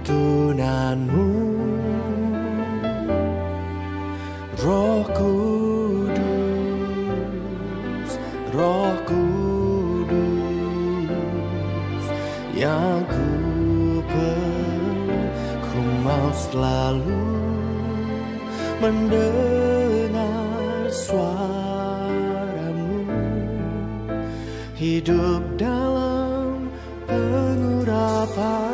tuntunanmu, Roh Kudus, Roh Kudus, yang ku perlu. Ku mau selalu mendengar suaramu, hidup dalam pengurapanmu.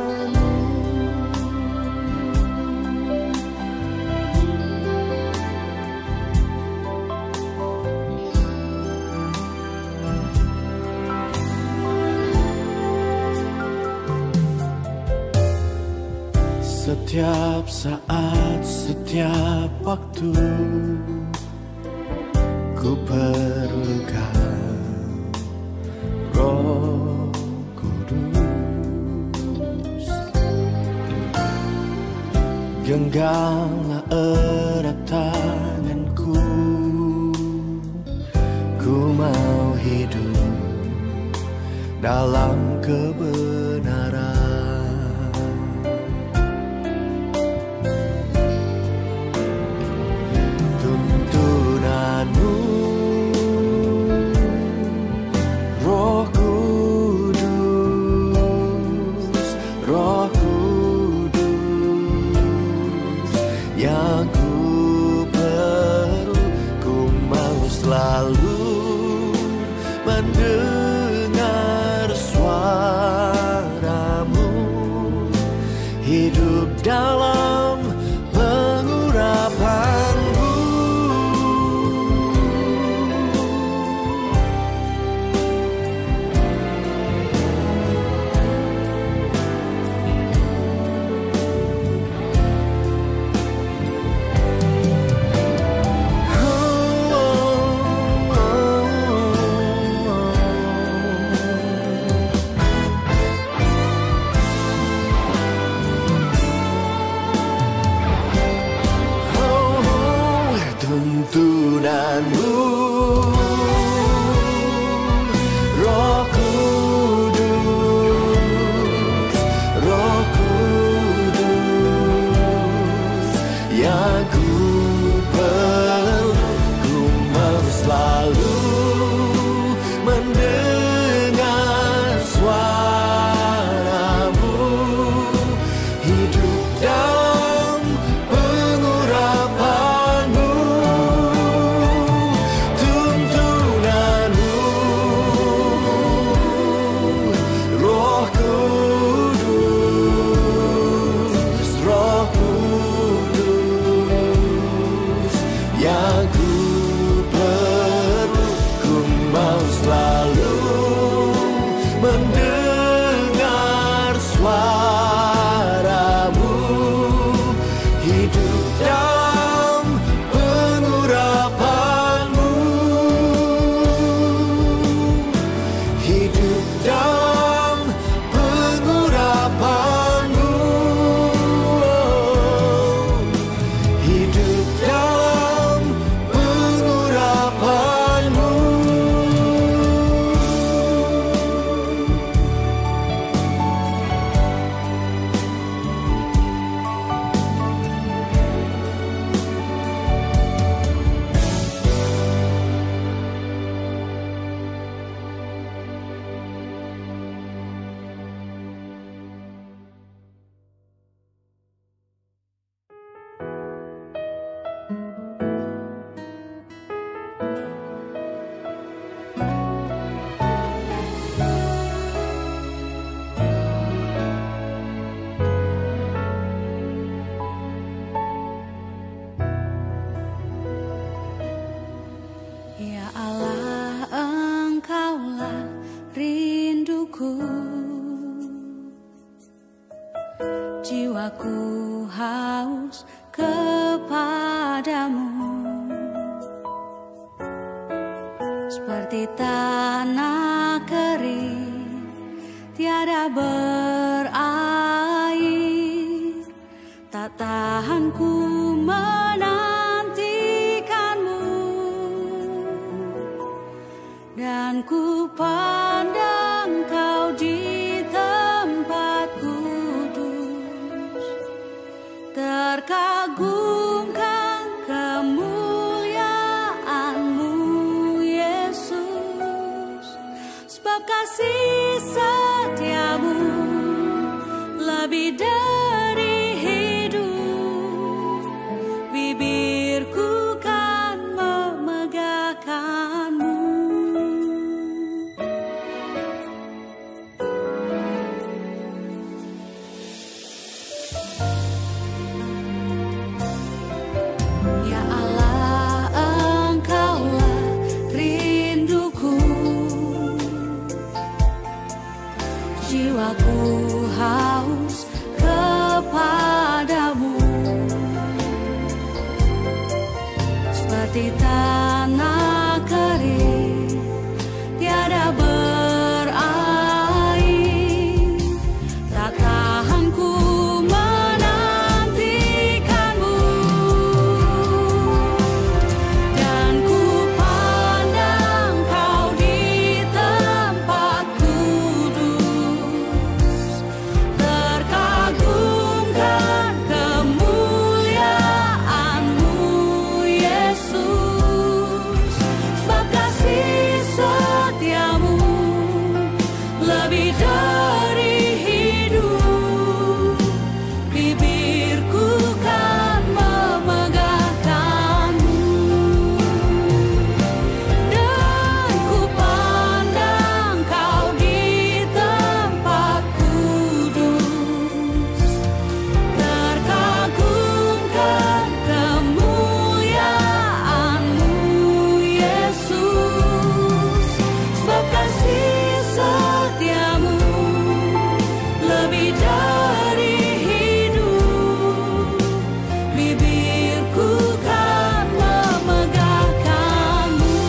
Setiap saat, setiap waktu, ku perlukan Roh Kudus. Genggamlah erat tanganku, ku mau hidup dalam kebenaran. Tuntunanmu, Roh Kudus, Roh Kudus, yang ku perlu. Ku mau selalu mendengar suaramu, hidup dalam pengurapanmu. Tuntunanmu, Roh Kudus, Roh Kudus, yang ku perlu. Ku mau selalu mendengar suaramu, hidup dalam pengurapanmu. Yang ku perlu, ku mau selalu mendengar suaramu, hidup dalam pengurapanmu, hidup dalam pengurapanmu, hidup dalam pengurapanmu. Ya Allah, Engkaulah rinduku, jiwaku haus kepadamu, seperti tanah kering tiada berair. Tak tahan ku menantikanmu, dan ku pandang Kau di tempat kudus. sebab kasih setiamu lebih dari hidup. Bibirku kan memegahkanmu. Ya Allah, Engkaulah rinduku, jiwaku haus kepadamu, seperti tanah kering tiada berair. Tak tahan ku menantikanmu, dan ku pandang kau di tempat kudus, terkagumkan kemuliaan-Mu Yesus, sebab kasih setiamu lebih dari hidup. Bibirku kan memegahkanmu, dan ku pandang kau di tempat kudus, terkagumkan kemuliaan-Mu Yesus, sebab kasih setiamu lebih dari hidup. Bibirku kan memegahkanmu.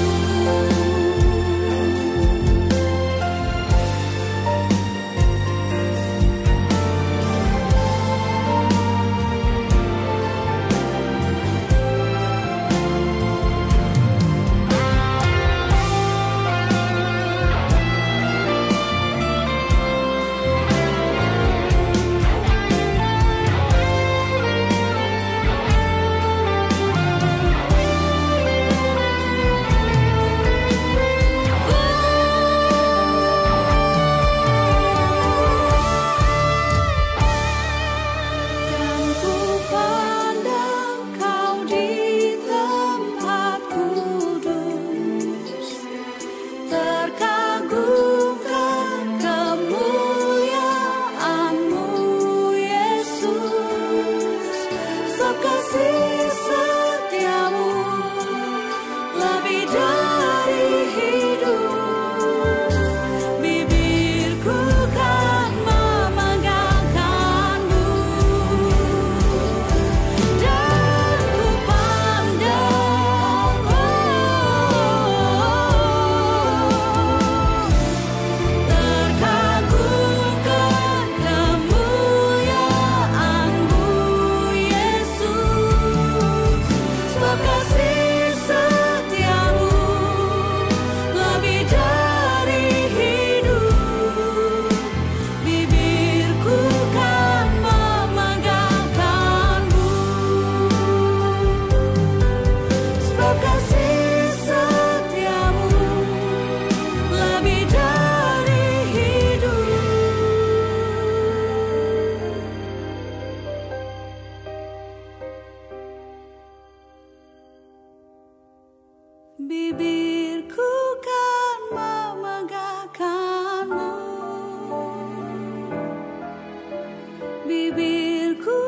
Dan ku pandang kau di tempat kudus, terkagumkan kemuliaan-Mu Yesus, sebab kasih setiamu lebih dari hidup. Bibirku kan memegahkanmu, dan ku pandang terkagumkan kemuliaan-Mu Yesus, sebab kasih setiamu lebih dari hidup. Bibirku kan memegahkanmu, sebab kasih setiamu lebih dari hidup. Bibirku kan memegahkanmu. Bibirku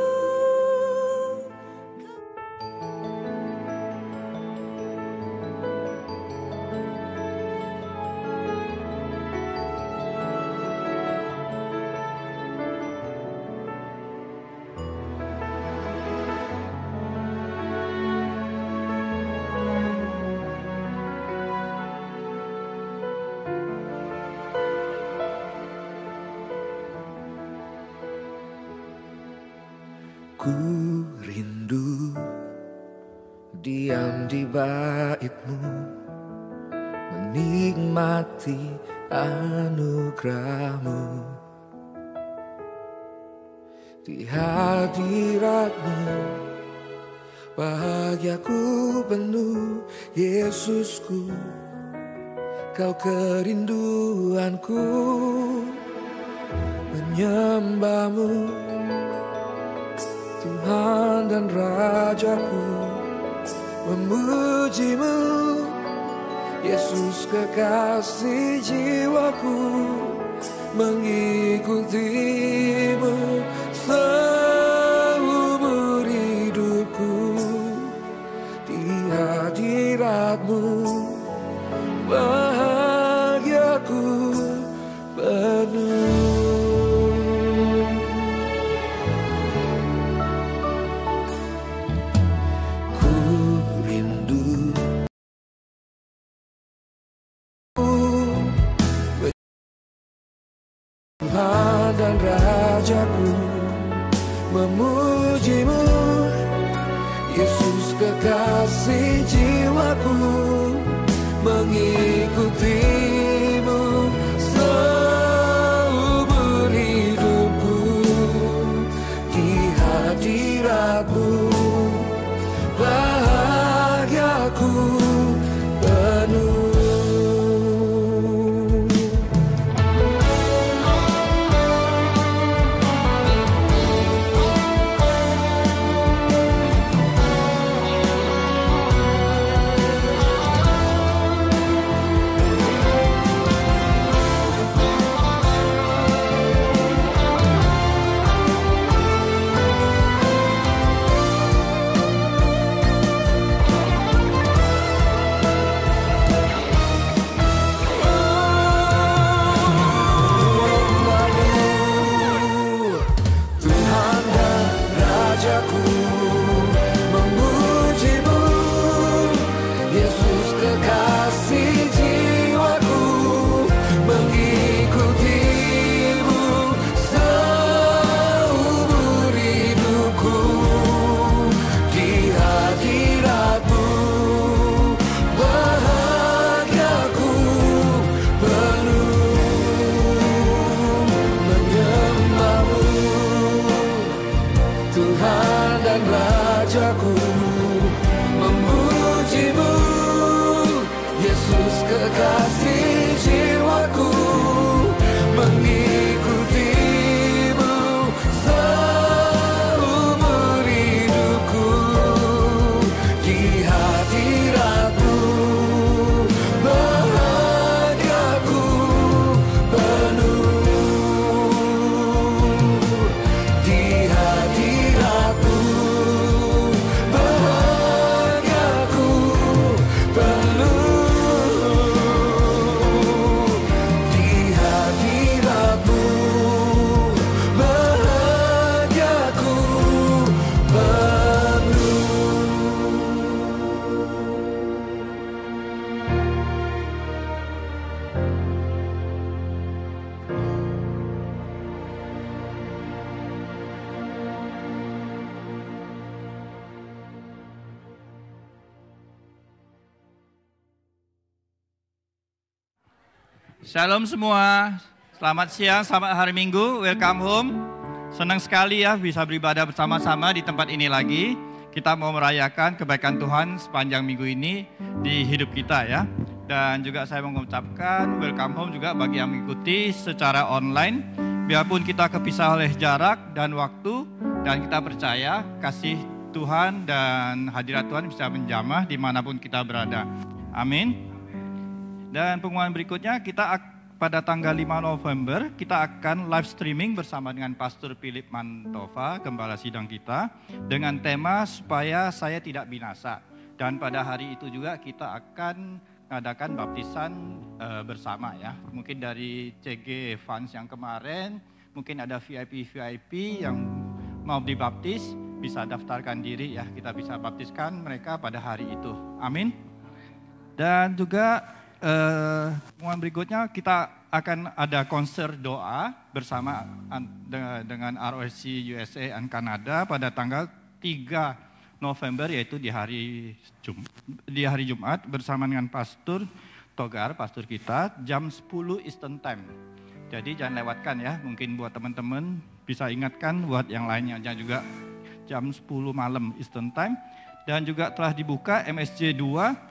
Ku rindu diam di bait-Mu, menikmati anugerah-Mu. Di hadirat-Mu bahagiaku penuh, Yesusku. Kau kerinduanku, menyembahmu, Tuhan dan Rajaku, memujimu, Yesus kekasih jiwaku, mengikutimu seumur hidupku. Di hadiratmu bahagiaku penuh. Ku rindu Tuhan dan Rajaku, memujimu, Yesus kekasih jiwaku, mengikutimu seumur hidupku. Di hadiratmu bahagiaku penuh. Shalom semua, selamat siang, selamat hari Minggu, welcome home. Senang sekali ya bisa beribadah bersama-sama di tempat ini lagi. Kita mau merayakan kebaikan Tuhan sepanjang minggu ini di hidup kita ya. Dan juga saya mau mengucapkan welcome home juga bagi yang mengikuti secara online. Biarpun kita kepisah oleh jarak dan waktu, dan kita percaya kasih Tuhan dan hadirat Tuhan bisa menjamah dimanapun kita berada. Amin. Dan pengumuman berikutnya pada tanggal 5 November kita akan live streaming bersama dengan Pastor Philip Mantova, gembala sidang kita, dengan tema supaya saya tidak binasa. Dan pada hari itu juga kita akan mengadakan baptisan bersama ya. Mungkin dari CG Fans yang kemarin, mungkin ada VIP yang mau dibaptis, bisa daftarkan diri ya. Kita bisa baptiskan mereka pada hari itu. Amin. Dan juga pengumuman berikutnya kita akan ada konser doa bersama dengan ROC USA dan Kanada pada tanggal 3 November, yaitu di hari Jumat bersama dengan Pastor Togar, pastor kita, jam 10 Eastern Time. Jadi jangan lewatkan ya, mungkin buat teman-teman bisa ingatkan buat yang lainnya juga jam 10 malam Eastern Time. Dan juga telah dibuka MSJ 2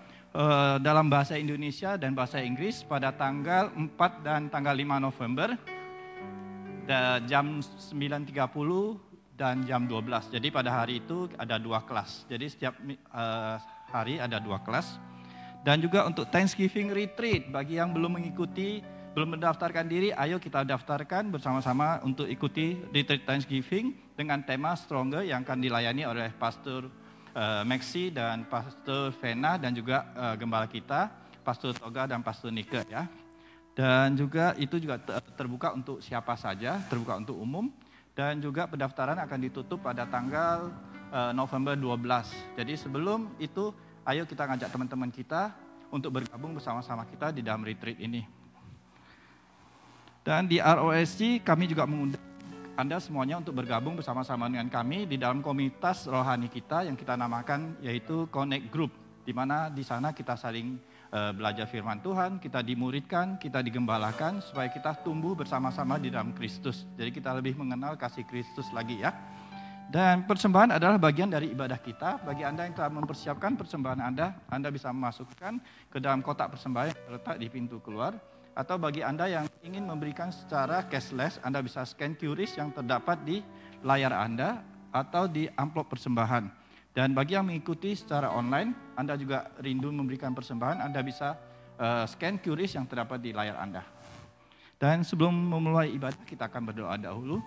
dalam bahasa Indonesia dan bahasa Inggris pada tanggal 4 dan tanggal 5 November jam 9.30 dan jam 12. Jadi pada hari itu ada 2 kelas. Jadi setiap hari ada 2 kelas. Dan juga untuk Thanksgiving Retreat, bagi yang belum mengikuti, belum mendaftarkan diri, ayo kita daftarkan bersama-sama untuk ikuti Retreat Thanksgiving dengan tema Stronger yang akan dilayani oleh Pastor Maxi dan Pastor Vena dan juga gembala kita, Pastor Toga dan Pastor Nike ya. Dan juga itu juga terbuka untuk siapa saja, terbuka untuk umum. Dan juga pendaftaran akan ditutup pada tanggal November 12. Jadi sebelum itu, ayo kita ngajak teman-teman kita untuk bergabung bersama-sama kita di dalam retreat ini. Dan di ROSC kami juga mengundang Anda semuanya untuk bergabung bersama-sama dengan kami di dalam komunitas rohani kita yang kita namakan yaitu Connect Group. Di mana di sana kita saling belajar firman Tuhan, kita dimuridkan, kita digembalakan supaya kita tumbuh bersama-sama di dalam Kristus. Jadi kita lebih mengenal kasih Kristus lagi ya. Dan persembahan adalah bagian dari ibadah kita. Bagi Anda yang telah mempersiapkan persembahan Anda bisa memasukkan ke dalam kotak persembahan yang terletak di pintu keluar. Atau bagi Anda yang ingin memberikan secara cashless, Anda bisa scan QRIS yang terdapat di layar Anda atau di amplop persembahan. Dan bagi yang mengikuti secara online, Anda juga rindu memberikan persembahan, Anda bisa scan QRIS yang terdapat di layar Anda. Dan sebelum memulai ibadah, kita akan berdoa dahulu.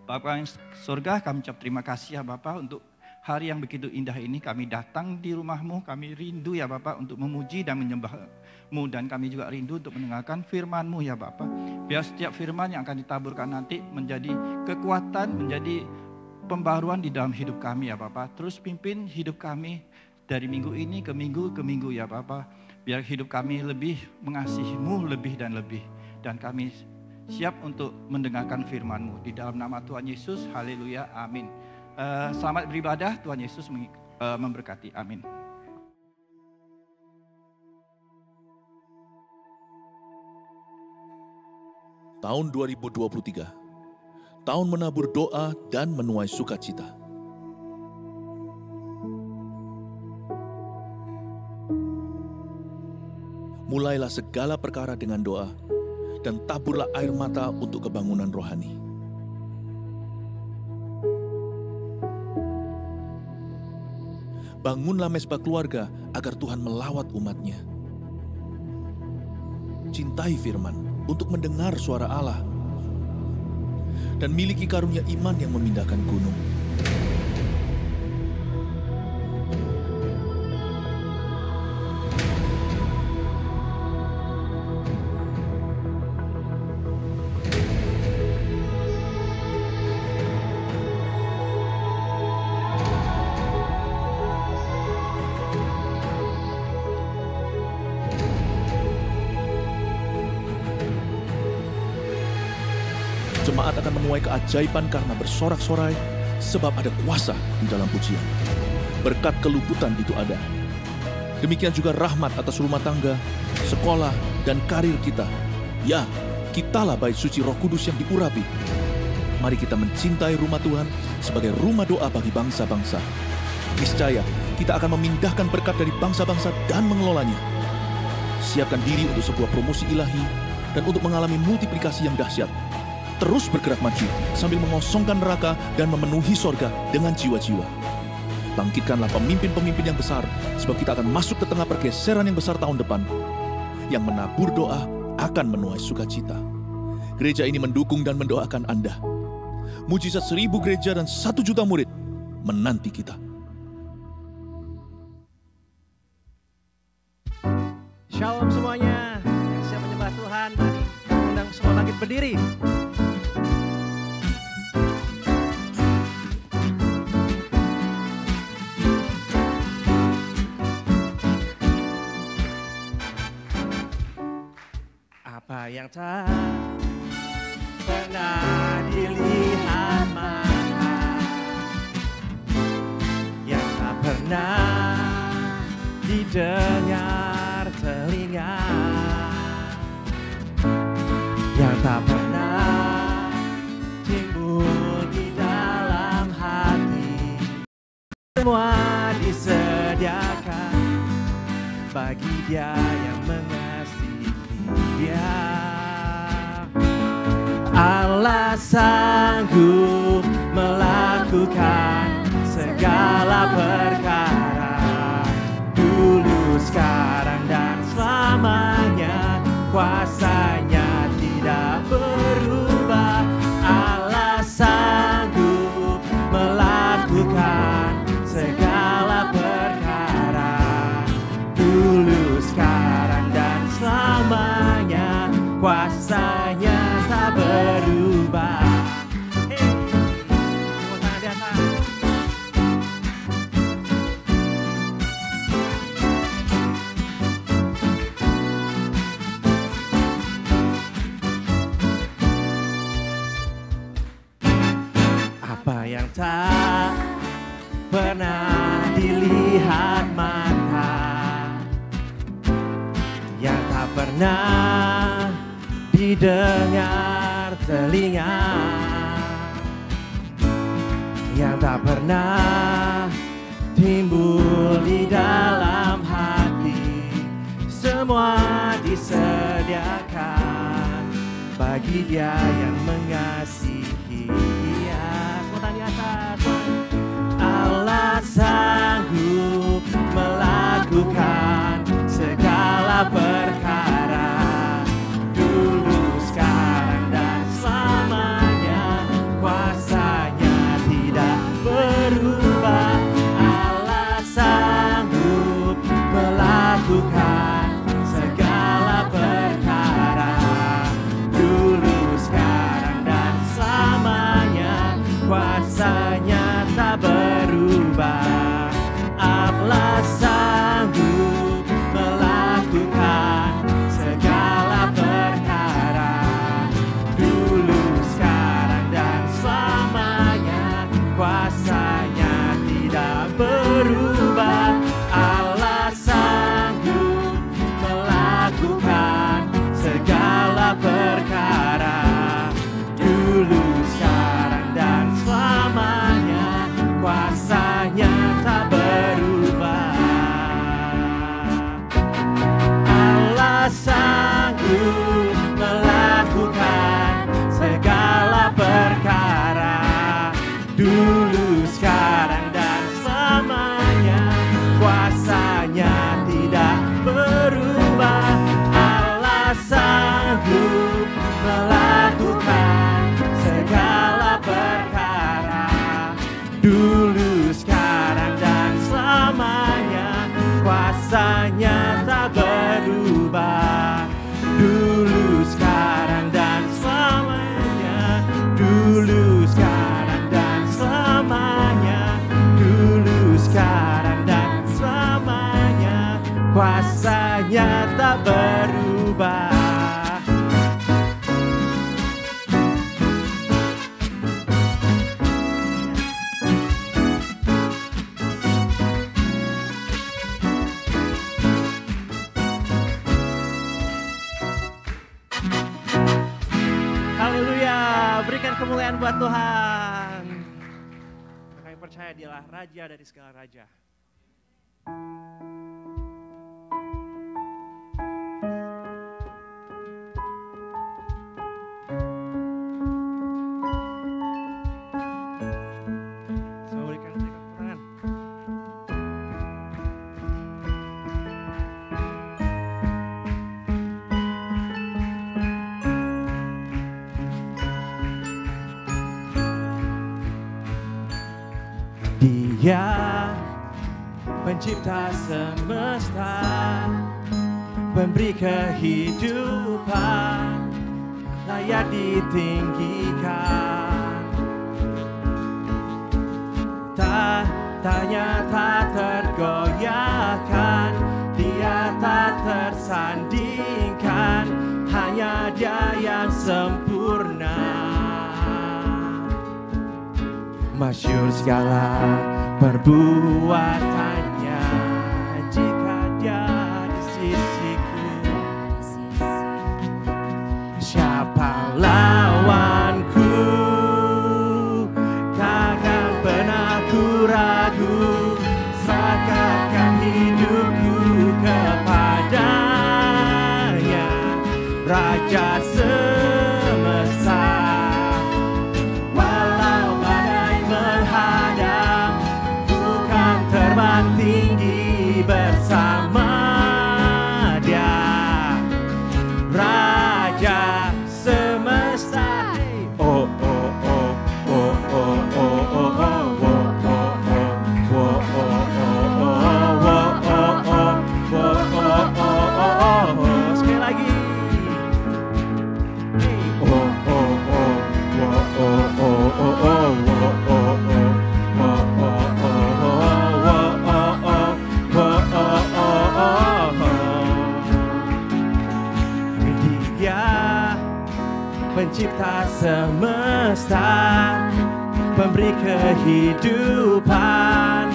Bapa yang surga, kami ucap terima kasih ya Bapa untuk hari yang begitu indah ini. Kami datang di rumah-Mu, kami rindu ya Bapa untuk memuji dan menyembah-Mu. Dan kami juga rindu untuk mendengarkan firman-Mu ya Bapa. Biar setiap firman yang akan ditaburkan nanti menjadi kekuatan, menjadi pembaruan di dalam hidup kami ya Bapa. Terus pimpin hidup kami dari minggu ini ke minggu ya Bapa. Biar hidup kami lebih mengasihi-Mu lebih dan lebih. Dan kami siap untuk mendengarkan firman-Mu. Di dalam nama Tuhan Yesus, haleluya, amin. Selamat beribadah, Tuhan Yesus memberkati, amin. Tahun 2023, tahun menabur doa dan menuai sukacita. Mulailah segala perkara dengan doa, dan taburlah air mata untuk kebangunan rohani. Bangunlah mezbah keluarga agar Tuhan melawat umat-Nya. Cintai firman untuk mendengar suara Allah. Dan miliki karunia iman yang memindahkan gunung. Jemaat akan menuai keajaiban karena bersorak-sorai, sebab ada kuasa di dalam pujian. Berkat keluputan itu ada. Demikian juga rahmat atas rumah tangga, sekolah, dan karir kita. Ya, kitalah bait suci Roh Kudus yang diurapi. Mari kita mencintai rumah Tuhan sebagai rumah doa bagi bangsa-bangsa. Niscaya kita akan memindahkan berkat dari bangsa-bangsa dan mengelolanya. Siapkan diri untuk sebuah promosi ilahi dan untuk mengalami multiplikasi yang dahsyat. Terus bergerak maju sambil mengosongkan neraka dan memenuhi sorga dengan jiwa-jiwa. Bangkitkanlah pemimpin-pemimpin yang besar, sebab kita akan masuk ke tengah pergeseran yang besar tahun depan. Yang menabur doa akan menuai sukacita. Gereja ini mendukung dan mendoakan Anda. Mujizat 1000 gereja dan 1 juta murid menanti kita. Shalom semuanya, yang siap menyembah Tuhan, mari undang semua bangkit berdiri. Apa yang tak pernah dilihat mata, yang tak pernah didengar telinga, yang tak pernah timbul di dalam hati, semua disediakan Dia yang mengasihi Dia. Allah sanggup melakukan segala perkara, dulu, sekarang, dan selamanya. Kuasanya tidak berubah. Allah sanggup melakukan segala perkara, dulu, sekarang, dan selamanya. Kuasanya tak berubah. Tepuk tangan di atas. Apa yang tak pernah dilihat mata, yang tak pernah didengar telinga, yang tak pernah timbul di dalam hati, semua disediakan bagi Dia yang mengasihi Dia. Semua tangan di atas. Allah sanggup melakukan segala perkara, dulu, sekarang, dan selamanya. Kuasanya tidak berubah. Allah sanggup melakukan segala perkara, dulu, sekarang, dan selamanya. Kuasanya tak berubah. Allah sanggup melakukan segala perkara, dulu, sekarang, dan selamanya. Kuasanya tidak berubah. Allah sanggup melakukan segala perkara, dulu, sekarang, dan selamanya. Kuasanya tak berubah. Allah sanggup melakukan segala perkara, dulu, sekarang, dan selamanya. Kuasanya tidak berubah. Allah sanggup melakukan segala perkara, dulu, sekarang, dan selamanya. Kuasanya tak berubah. Dulu, sekarang, dan selamanya. Dulu, sekarang, dan selamanya. Dulu, sekarang, dan selamanya. Kuasanya tak berubah. Haleluya, berikan kemuliaan buat Tuhan. Kami percaya Dialah Raja dari segala raja. Saya berikan tepuk tangan. Dia pencipta semesta, pemberi kehidupan, layak ditinggikan. Tanya tak tergoyahkan, Dia tak tersandingkan, hanya Dia yang sempurna. Masyhur segala perbuatannya, jika Dia di sisiku, siapa lawanku? Takkan pernah ku ragu, serahkan hidupku kepada Raja semesta. Walau badai menghadang, ku kan terbang tinggi bersama Dia. Raja semesta. Oh oh oh oh oh oh oh oh oh. Sekali lagi. Dia pencipta semesta, pemberi kehidupan,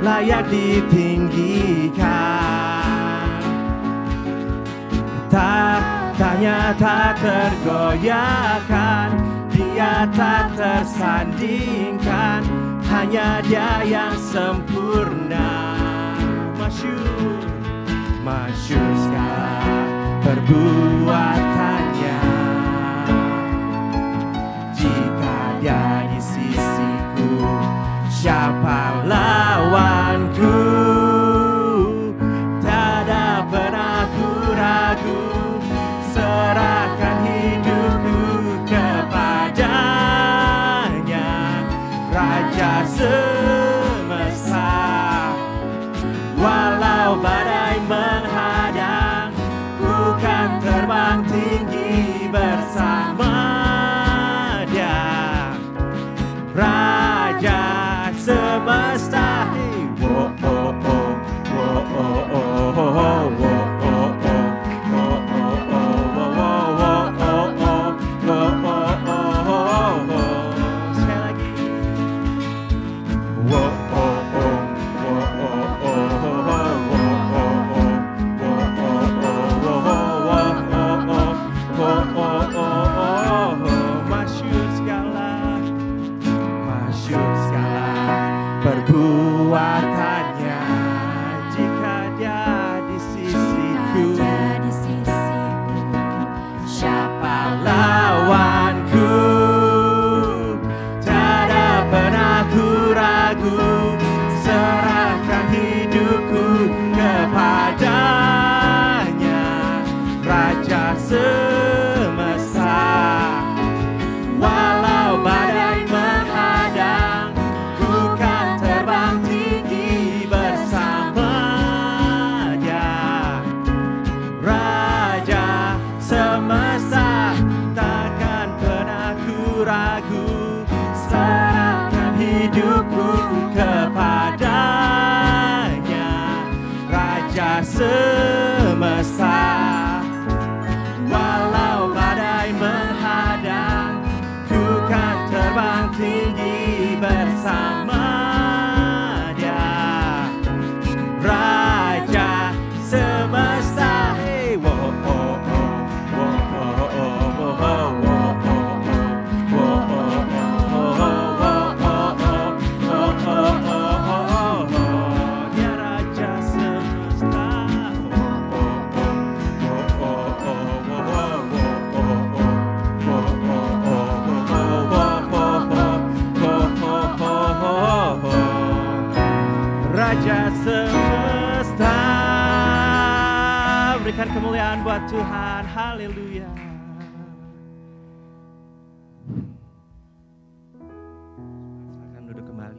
layak ditinggikan. Tahtanya tak tergoyahkan, Dia tak tersandingkan, hanya Dia yang sempurna. Masyhur segala perbuatannya. Jika Dia di sisiku, siapa lawanku? Tiada pernah ku ragu, serahkan hidupku kepadanya. Raja semesta. Walau badai menghadang, ku kan terbang tinggi bersama Dia. Raja semesta. Oh oh oh oh oh oh oh oh. Perbuatannya. Jika Dia di sisiku, siapa lawanku? Tiada pernah ku ragu, serahkan hidupku kepadanya. Raja semesta. Walau badai menghadang, ku kan terbang tinggi bersama Dia. Raja semesta. Takkan pernah ku ragu, serahkan hidupku kepadanya. Raja semesta. Walau badai menghadang, ku kan terbang tinggi bersama Dia. Raja semesta. Dia Raja semesta. Raja semesta. Berikan kemuliaan buat Tuhan. Haleluya. Silakan duduk kembali.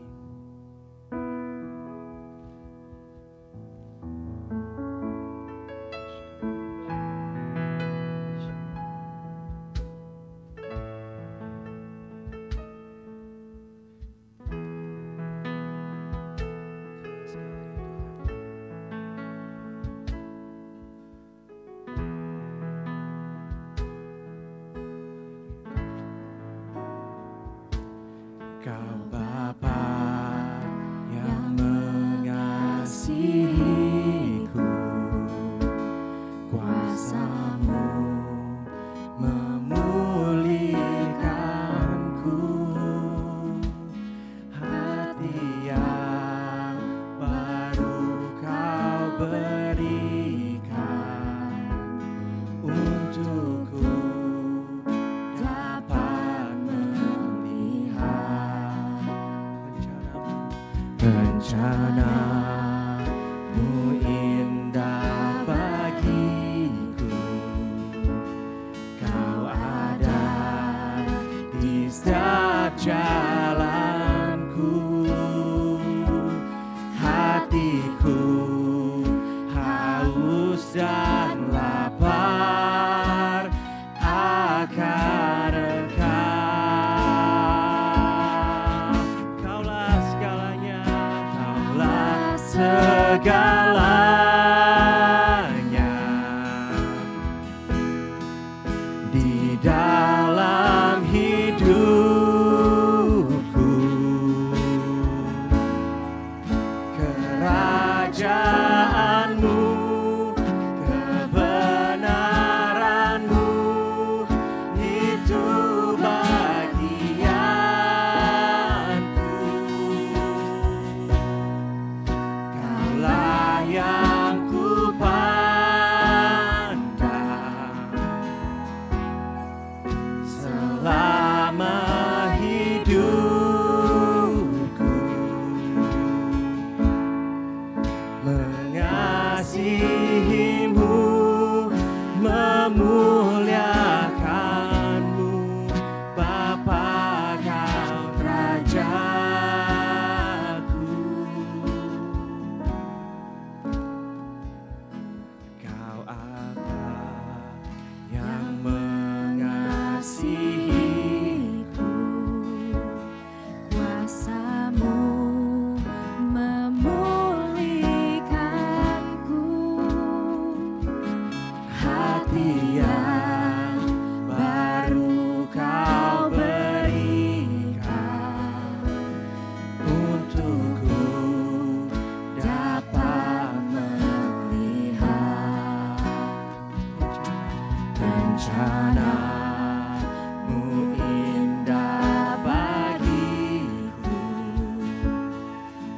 Kau Bapa yang mengasihiku, kuasa-Mu memulihkanku. Hati yang baru Kau berikan untuk di dalam hidupku. Kerajaanmu, kebenaranmu, itu bagianku. Kaulah yang ku pandang selama hidupku, mengasihimu, memuliakanmu, Bapa Kau Rajaku. Kau Allah yang mengasihiku, Kuasamu memulihkanku, hati yang baru Kau berikan untukku dapat melihat rencana-Mu indah bagiku.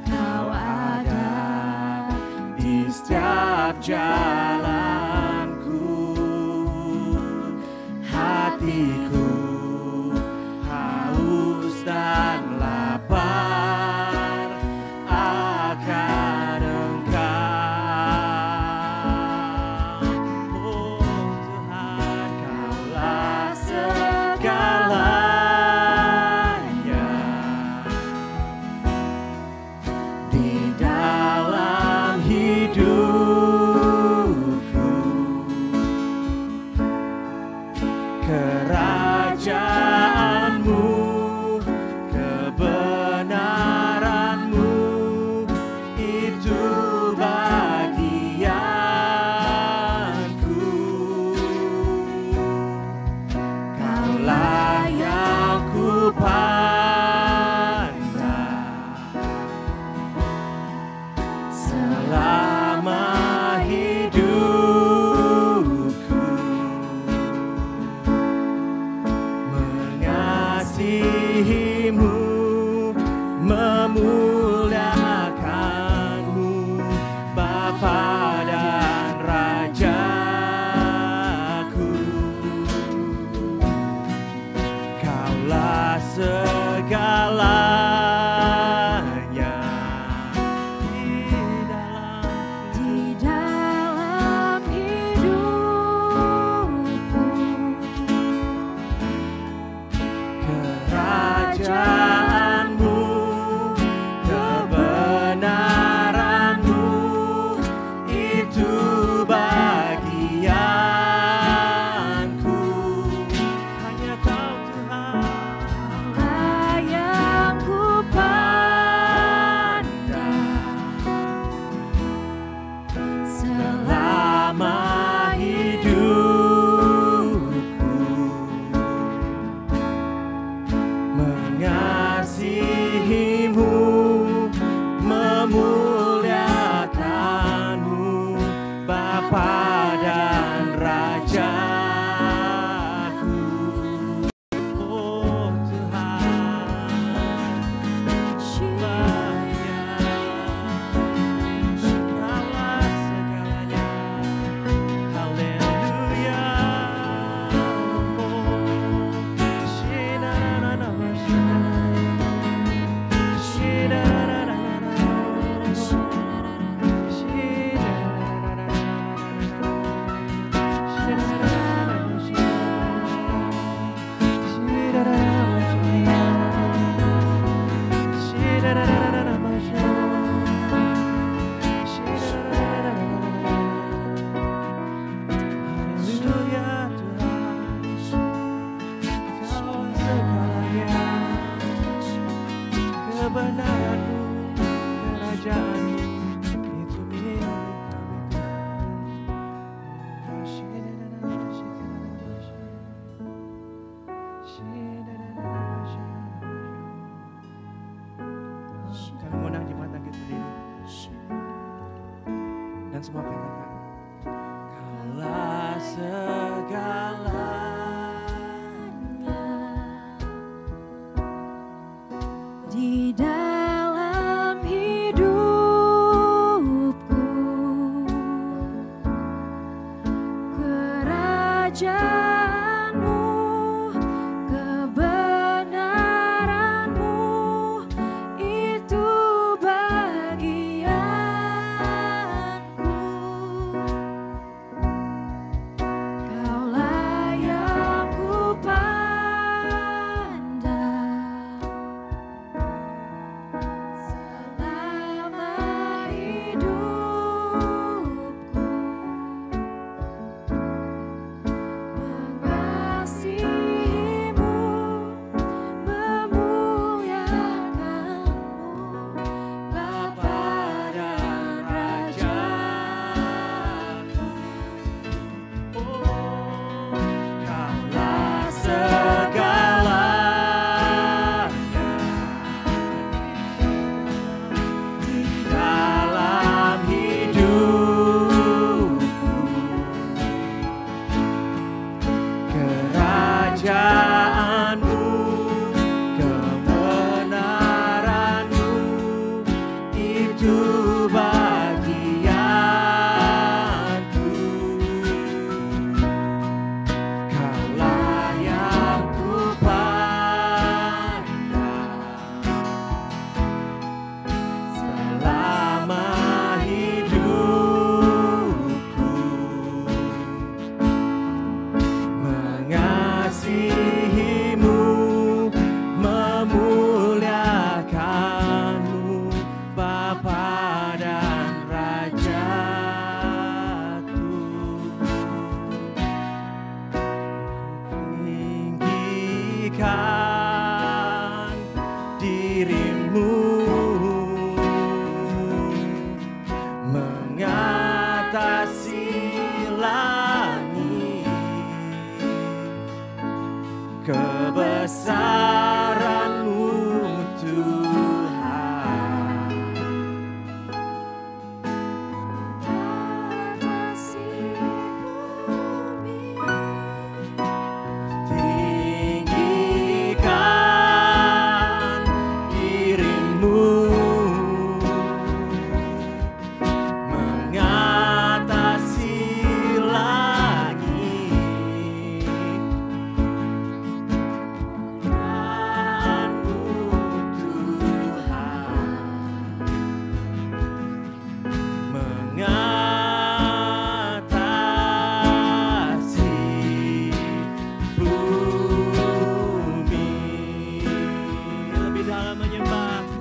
Kau ada di setiap jalanku. Hatiku haus dan lapar akan Engkau. Oh Tuhan, Kaulah segalanya di dalam hidupku. Kerajaanmu, kebenaranmu, itu bagianku. Kaulah yang ku pandang selama hidupku, mengasihimu, memuliakanmu, Bapa dan Rajaku. Kaulah segalanya di dalam hidupku. kerajaanmu, kebenaranmu, itu bagianku. Hanya Kau Tuhan. dan semua katakan. Kaulah segalanya di dalam hidupku, kerajaanmu, kebenaranmu, itu bagianku. Kaulah yang ku pandang selama hidupku, mengasihimu, memuliakanmu, Bapa dan Rajaku. Kaulah segalanya di dalam hidupku, kerajaanmu, kebenaranmu, itu bagianku. Kaulah yang ku pandang selama hidupku, mengasihimu, memuliakanmu, Bapa dan Rajaku. Tinggikan dirimu, mengatasi langit, kebesaranmu Tuhan. Batasi bumi, Tinggikan dirimu, mengatasi langit, kemuliaan-Mu Tuhan, mengatasi bumi. Lebih dalam menyembah, ku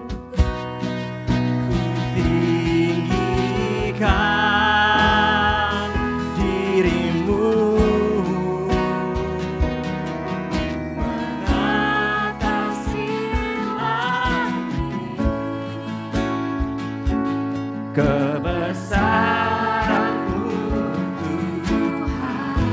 tinggikan dirimu, mengatasi langit, kebesaran-Mu Tuhan.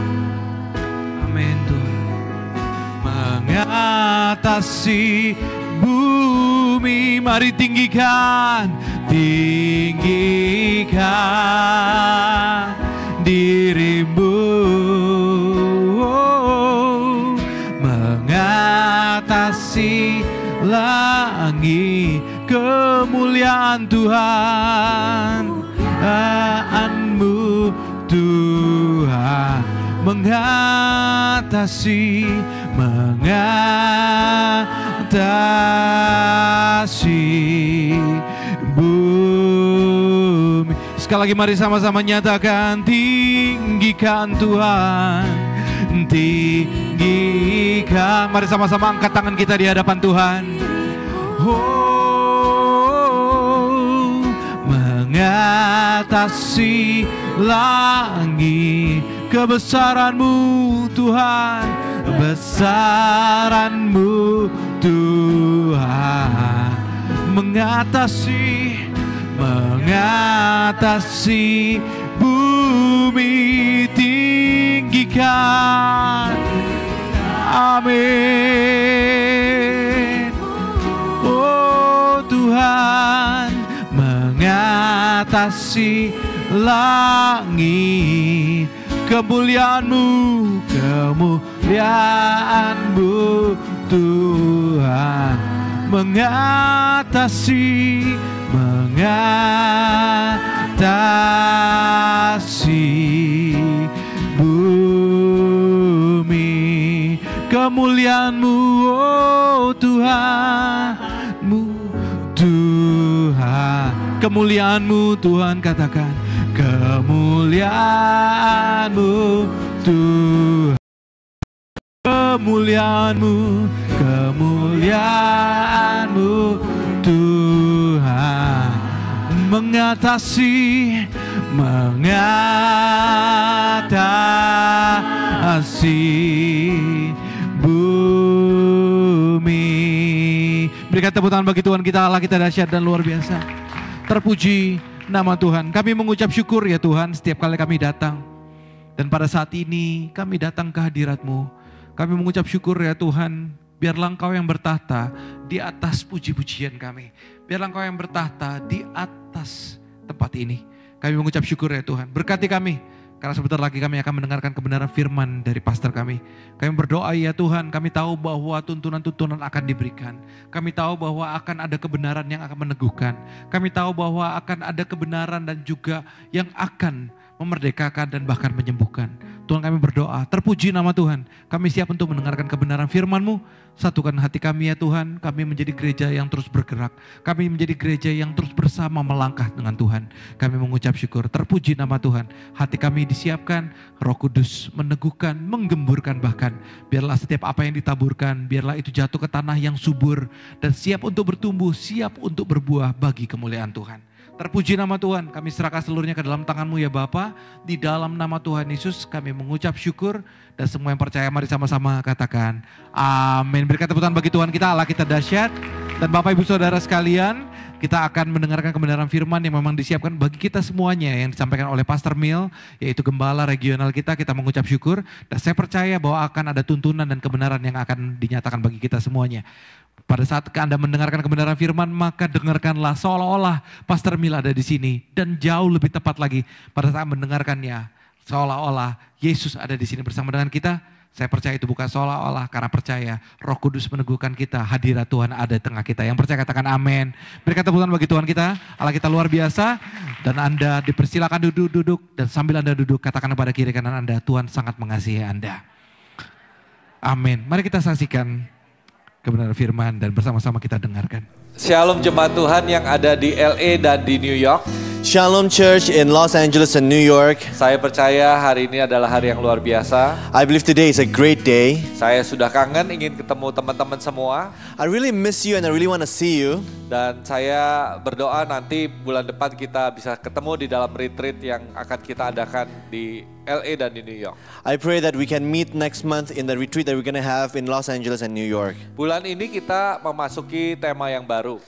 Amin Tuhan. Mengatasi bumi, mari tinggikan, tinggikan dirimu, mengatasi langit, kemuliaan Tuhan, kemuliaan-Mu Tuhan, mengatasi bumi. Sekali lagi mari sama-sama nyatakan, tinggikan Tuhan, tinggikan. Mari sama-sama angkat tangan kita di hadapan Tuhan. Oh, mengatasi langit, kebesaran-Mu Tuhan, kebesaran-Mu Tuhan, mengatasi bumi, tinggikan. Amin. Oh Tuhan, mengatasi langit. Kemuliaan-Mu, kemuliaan-Mu Tuhan mengatasi bumi. Kemuliaan-Mu, oh Tuhan-Mu, Tuhan. Kemuliaan-Mu Tuhan, katakan kemuliaan-Mu Tuhan. Kemuliaan-Mu, kemuliaan-Mu Tuhan mengatasi bumi. Berikan tepuk tangan bagi Tuhan kita, Allah kita dahsyat dan luar biasa. Terpuji nama Tuhan. Kami mengucap syukur ya Tuhan setiap kali kami datang. Dan pada saat ini kami datang ke hadirat-Mu. Kami mengucap syukur ya Tuhan. Biarlah Engkau yang bertahta di atas puji-pujian kami. Biarlah Engkau yang bertahta di atas tempat ini. Kami mengucap syukur ya Tuhan. Berkati kami. Karena sebentar lagi kami akan mendengarkan kebenaran firman dari pastor kami. Kami berdoa ya Tuhan, kami tahu bahwa tuntunan-tuntunan akan diberikan. Kami tahu bahwa akan ada kebenaran yang akan meneguhkan. Kami tahu bahwa akan ada kebenaran dan juga yang akan memerdekakan dan bahkan menyembuhkan. Tuhan kami berdoa, terpuji nama Tuhan. Kami siap untuk mendengarkan kebenaran firman-Mu. Satukan hati kami ya Tuhan, kami menjadi gereja yang terus bergerak. Kami menjadi gereja yang terus bersama melangkah dengan Tuhan. Kami mengucap syukur, terpuji nama Tuhan. Hati kami disiapkan, Roh Kudus meneguhkan, menggemburkan bahkan. Biarlah setiap apa yang ditaburkan, biarlah itu jatuh ke tanah yang subur. Dan siap untuk bertumbuh, siap untuk berbuah bagi kemuliaan Tuhan. Terpuji nama Tuhan, kami serahkan seluruhnya ke dalam tangan-Mu ya Bapa. Di dalam nama Tuhan Yesus kami mengucap syukur. Dan semua yang percaya mari sama-sama katakan amin. Berikan tepuk tangan bagi Tuhan kita, Allah kita dahsyat. Dan Bapak Ibu Saudara sekalian, kita akan mendengarkan kebenaran firman yang memang disiapkan bagi kita semuanya yang disampaikan oleh Pastor Mil, yaitu gembala regional kita. Kita mengucap syukur dan saya percaya bahwa akan ada tuntunan dan kebenaran yang akan dinyatakan bagi kita semuanya. Pada saat Anda mendengarkan kebenaran firman, maka dengarkanlah seolah-olah Pastor Mil ada di sini. Dan jauh lebih tepat lagi, pada saat mendengarkannya, seolah-olah Yesus ada di sini bersama dengan kita. Saya percaya itu bukan seolah-olah, karena percaya Roh Kudus meneguhkan kita, hadirat Tuhan ada di tengah kita. Yang percaya katakan amin. Berikan tepuk tangan bagi Tuhan kita, Allah kita luar biasa. Dan Anda dipersilakan duduk-duduk, dan sambil Anda duduk, katakan kepada kiri kanan Anda, Tuhan sangat mengasihi Anda. Amin. Mari kita saksikan kebenaran firman dan bersama-sama kita dengarkan. Shalom jemaat Tuhan yang ada di LA dan di New York. Shalom Church in Los Angeles and New York. Saya percaya hari ini adalah hari yang luar biasa. I believe today is a great day. Saya sudah kangen ingin ketemu teman-teman semua. I really miss you and I really want to see you. Dan saya berdoa nanti bulan depan kita bisa ketemu di dalam retreat yang akan kita adakan di LA dan di New York. I pray that we can meet next month in the retreat that we're going to have in Los Angeles and New York. Bulan ini kita memasuki tema yang baru.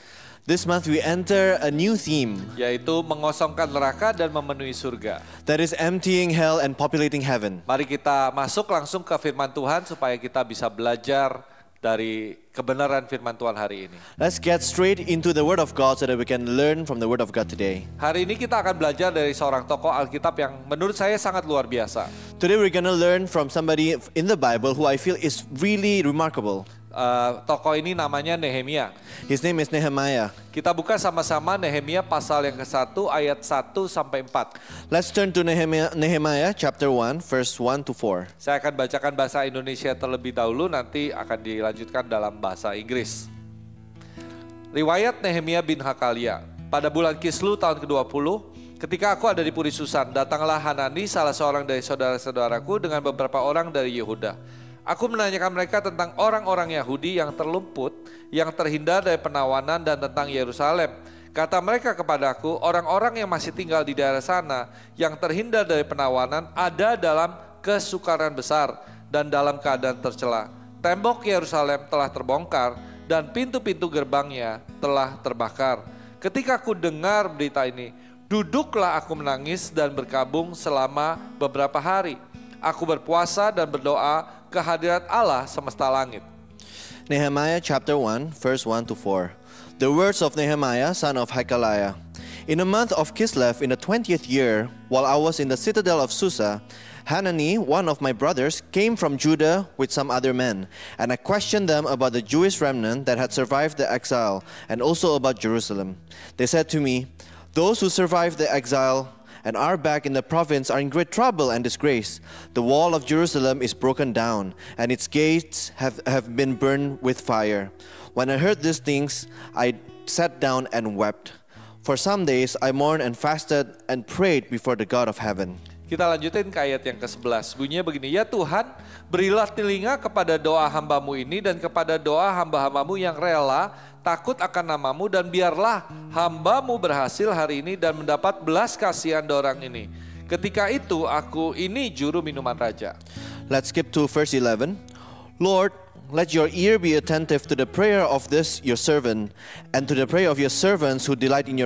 This month we enter a new theme. Yaitu mengosongkan neraka dan memenuhi surga. That is emptying hell and populating heaven. Mari kita masuk langsung ke firman Tuhan supaya kita bisa belajar dari kebenaran firman Tuhan hari ini. Let's get straight into the Word of God so that we can learn from the Word of God today. Hari ini kita akan belajar dari seorang tokoh Alkitab yang menurut saya sangat luar biasa. Today we're going to learn from somebody in the Bible who I feel is really remarkable. Tokoh ini namanya Nehemia. His name is Nehemiah. Kita buka sama-sama Nehemia pasal yang ke-1 ayat 1 sampai 4. Let's turn to Nehemiah chapter 1 verse 1 to 4. Saya akan bacakan bahasa Indonesia terlebih dahulu, nanti akan dilanjutkan dalam bahasa Inggris. Riwayat Nehemia bin Hakalia. Pada bulan Kislu tahun ke-20, ketika aku ada di Puri Susan, datanglah Hanani, salah seorang dari saudara-saudaraku dengan beberapa orang dari Yehuda. Aku menanyakan mereka tentang orang-orang Yahudi yang terlumput, yang terhindar dari penawanan dan tentang Yerusalem. Kata mereka kepadaku, orang-orang yang masih tinggal di daerah sana, yang terhindar dari penawanan, ada dalam kesukaran besar dan dalam keadaan tercela. Tembok Yerusalem telah terbongkar dan pintu-pintu gerbangnya telah terbakar. Ketika aku dengar berita ini, duduklah aku menangis dan berkabung selama beberapa hari. Aku berpuasa dan berdoa ke hadirat Allah semesta langit. Nehemiah chapter 1 verse 1 to 4. The words of Nehemiah son of Hakaliah. In the month of Kislev, in the 20th year, while I was in the citadel of Susa, Hanani, one of my brothers, came from Judah with some other men, and I questioned them about the Jewish remnant that had survived the exile, and also about Jerusalem. They said to me, "Those who survived the exile and are back in the province are in great trouble and disgrace. The wall of Jerusalem is broken down, and its gates have been burned with fire." When I heard these things, I sat down and wept. For some days I mourned and fasted and prayed before the God of heaven. Kita lanjutin ke ayat yang ke-11. Bunyinya begini, "Ya Tuhan, berilah telinga kepada doa hamba-Mu ini dan kepada doa hamba-hamba-Mu yang rela takut akan nama-Mu, dan biarlah hamba-Mu berhasil hari ini dan mendapat belas kasihan orang ini. Ketika itu aku ini juru minuman raja." Let's skip to verse 11. Lord, let your ear be attentive to the prayer of this your servant, and to the prayer of your servants who delight in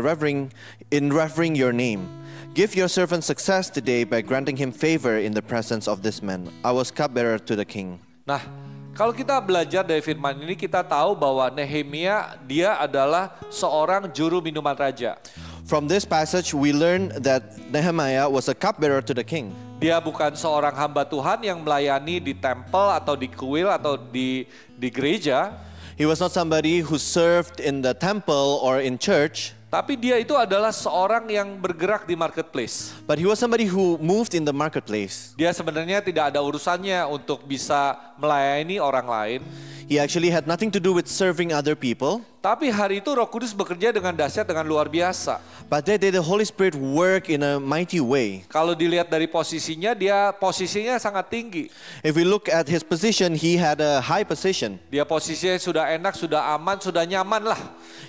revering your name. Give your servant success today by granting him favor in the presence of this man. I was cupbearer to the king. Nah, kalau kita belajar dari firman ini, kita tahu bahwa Nehemia dia adalah seorang juru minuman raja. From this passage, we learn that Nehemiah was a cupbearer to the king. Dia bukan seorang hamba Tuhan yang melayani di tempel atau di kuil atau di gereja. He was not somebody who served in the temple or in church. Tapi dia itu adalah seorang yang bergerak di marketplace. But he was somebody who moved in the marketplace. Dia sebenarnya tidak ada urusannya untuk bisa melayani orang lain. He actually had nothing to do with serving other people. Tapi hari itu Roh Kudus bekerja dengan dahsyat, dengan luar biasa. But that day the Holy Spirit work in a mighty way. Kalau dilihat dari posisinya, dia posisinya sangat tinggi. If we look at his position, he had a high position. Dia posisinya sudah enak, sudah aman, sudah nyaman lah.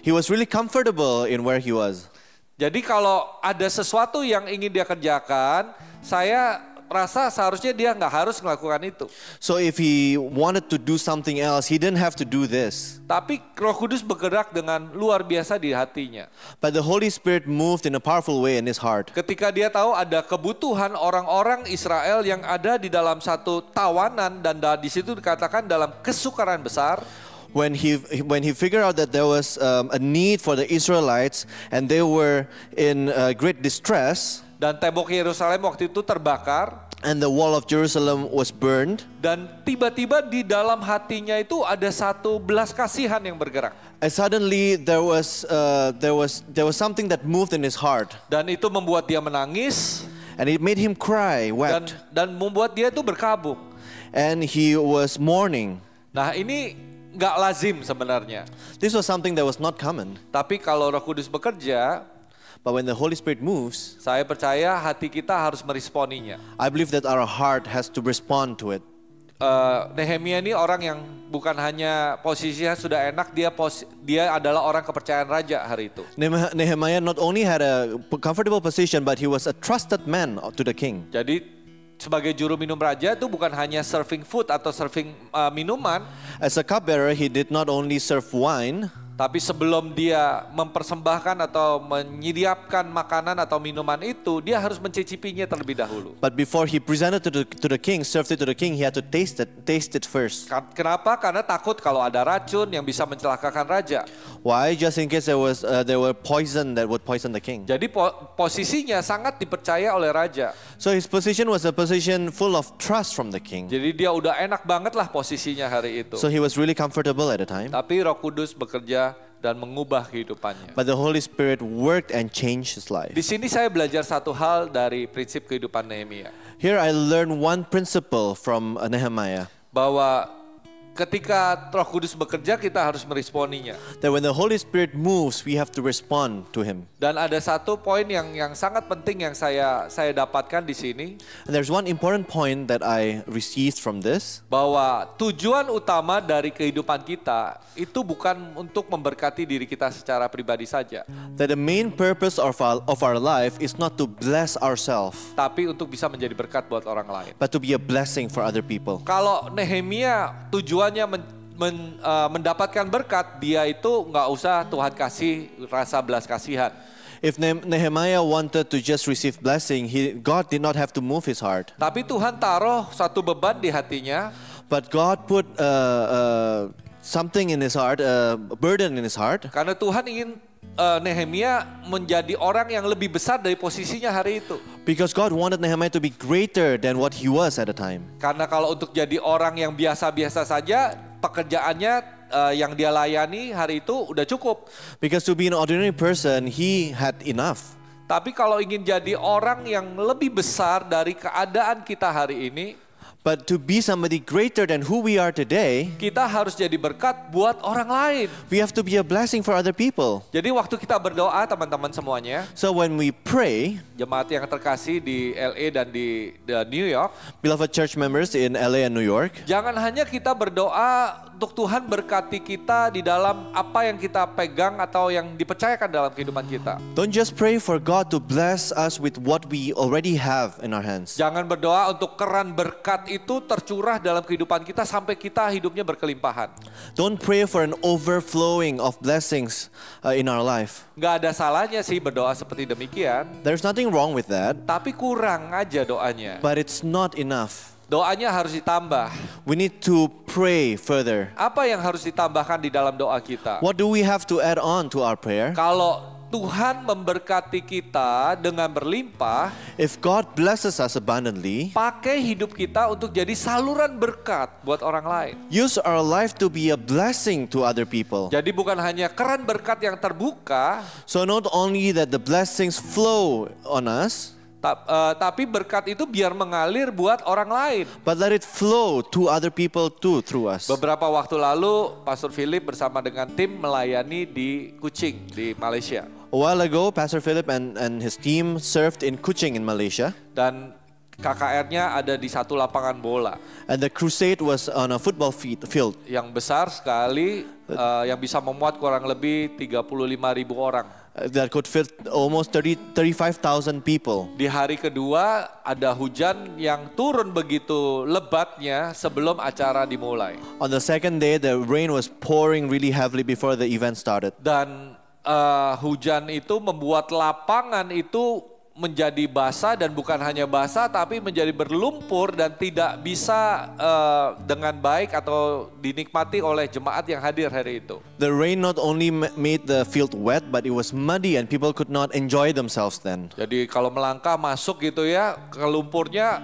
He was really comfortable in where he was. Jadi kalau ada sesuatu yang ingin dia kerjakan, saya rasa seharusnya dia nggak harus melakukan itu. So if he wanted to do something else, he didn't have to do this. Tapi Roh Kudus bergerak dengan luar biasa di hatinya. But the Holy Spirit moved in a powerful way in his heart. Ketika dia tahu ada kebutuhan orang-orang Israel yang ada di dalam satu tawanan, dan di situ dikatakan dalam kesukaran besar. When he figured out that there was a need for the Israelites and they were in great distress. Dan tembok Yerusalem waktu itu terbakar. And the wall of Jerusalem was burned. Dan tiba-tiba di dalam hatinya itu ada satu belas kasihan yang bergerak. And suddenly there was something that moved in his heart. Dan itu membuat dia menangis. And it made him cry, wept. Dan membuat dia itu berkabung. And he was mourning. Nah, ini nggak lazim sebenarnya. This was something that was not common. Tapi kalau Roh Kudus bekerja, but when the Holy Spirit moves, saya percaya hati kita harus meresponinya. I believe that our heart has to respond to it. Nehemia ini orang yang bukan hanya posisinya sudah enak, dia adalah orang kepercayaan raja hari itu. Nehemiah not only had a comfortable position, but he was a trusted man to the king. Jadi sebagai juru minum raja itu bukan hanya serving food atau serving minuman. As a cupbearer, he did not only serve wine. Tapi sebelum dia mempersembahkan atau menyediakan makanan atau minuman itu, dia harus mencicipinya terlebih dahulu. But before he presented to the king, served it to the king, he had to taste it first. Kenapa? Karena takut kalau ada racun yang bisa mencelakakan raja. Why? Just in case there were poison that would poison the king. Jadi posisinya sangat dipercaya oleh raja. So his position was a position full of trust from the king. Jadi dia udah enak banget lah posisinya hari itu. So he was really comfortable at the time. Tapi Roh Kudus bekerja dan mengubah kehidupannya. But the Holy Spirit worked and changed his life. Di sini saya belajar satu hal dari prinsip kehidupan Nehemia. Here I learned one principle from Nehemiah. Bahwa ketika Roh Kudus bekerja, kita harus meresponinya. That when the Holy Spirit moves, we have to respond to him. Dan ada satu poin yang sangat penting yang saya dapatkan di sini. And there's one important point that I received from this. Bahwa tujuan utama dari kehidupan kita itu bukan untuk memberkati diri kita secara pribadi saja. That the main purpose of our life is not to bless ourselves. Tapi untuk bisa menjadi berkat buat orang lain. But to be a blessing for other people. Kalau Nehemia tujuannya mendapatkan berkat, dia itu nggak usah Tuhan kasih rasa belas kasihan. If Nehemiah wanted to just receive blessing, God did not have to move his heart. Tapi Tuhan taruh satu beban di hatinya. But God put something in his heart, a burden in his heart. Karena Tuhan ingin Nehemia menjadi orang yang lebih besar dari posisinya hari itu. Because God wanted Nehemiah to be greater than what he was at the time. Karena kalau untuk jadi orang yang biasa-biasa saja, pekerjaannya yang dia layani hari itu udah cukup. Because to be an ordinary person, he had enough. Tapi kalau ingin jadi orang yang lebih besar dari keadaan kita hari ini, But to be somebody greater than who we are today, kita harus jadi berkat buat orang lain. we have to be a blessing for other people. Jadi waktu kita berdoa teman-teman semuanya, So when we pray, jemaat yang terkasih di LA dan di New York, beloved church members in LA and New York, jangan hanya kita berdoa untuk Tuhan berkati kita di dalam apa yang kita pegang atau yang dipercayakan dalam kehidupan kita. don't just pray for God to bless us with what we already have in our hands. Jangan berdoa untuk keran berkat itu tercurah dalam kehidupan kita sampai kita hidupnya berkelimpahan. Don't pray for an overflowing of blessings in our life. Gak ada salahnya sih berdoa seperti demikian, There's nothing wrong with that, tapi kurang aja doanya. but it's not enough. Doanya harus ditambah. We need to pray further. Apa yang harus ditambahkan di dalam doa kita? What do we have to add on to our prayer? Kalau Tuhan memberkati kita dengan berlimpah, If God blesses us abundantly, pakai hidup kita untuk jadi saluran berkat buat orang lain. use our life to be a blessing to other people. Jadi bukan hanya keran berkat yang terbuka, So not only that the blessings flow on us, tapi berkat itu biar mengalir buat orang lain. but let it flow to other people too through us. Beberapa waktu lalu, Pastor Philip bersama dengan tim melayani di Kuching, di Malaysia. A while ago, Pastor Philip and his team served in Kuching in Malaysia, Dan KKR-nya ada di satu lapangan bola and the crusade was on a football field yang besar sekali, yang bisa memuat kurang lebih 35.000 orang. that could fit almost 35,000 people. Di hari kedua ada hujan yang turun begitu lebatnya sebelum acara dimulai. On the second day, the rain was pouring really heavily before the event started. Dan hujan itu membuat lapangan itu menjadi basah, dan bukan hanya basah tapi menjadi berlumpur dan tidak bisa dengan baik atau dinikmati oleh jemaat yang hadir hari itu. The rain not only made the field wet, but it was muddy and people could not enjoy themselves then. Jadi kalau melangkah masuk gitu ya ke lumpurnya,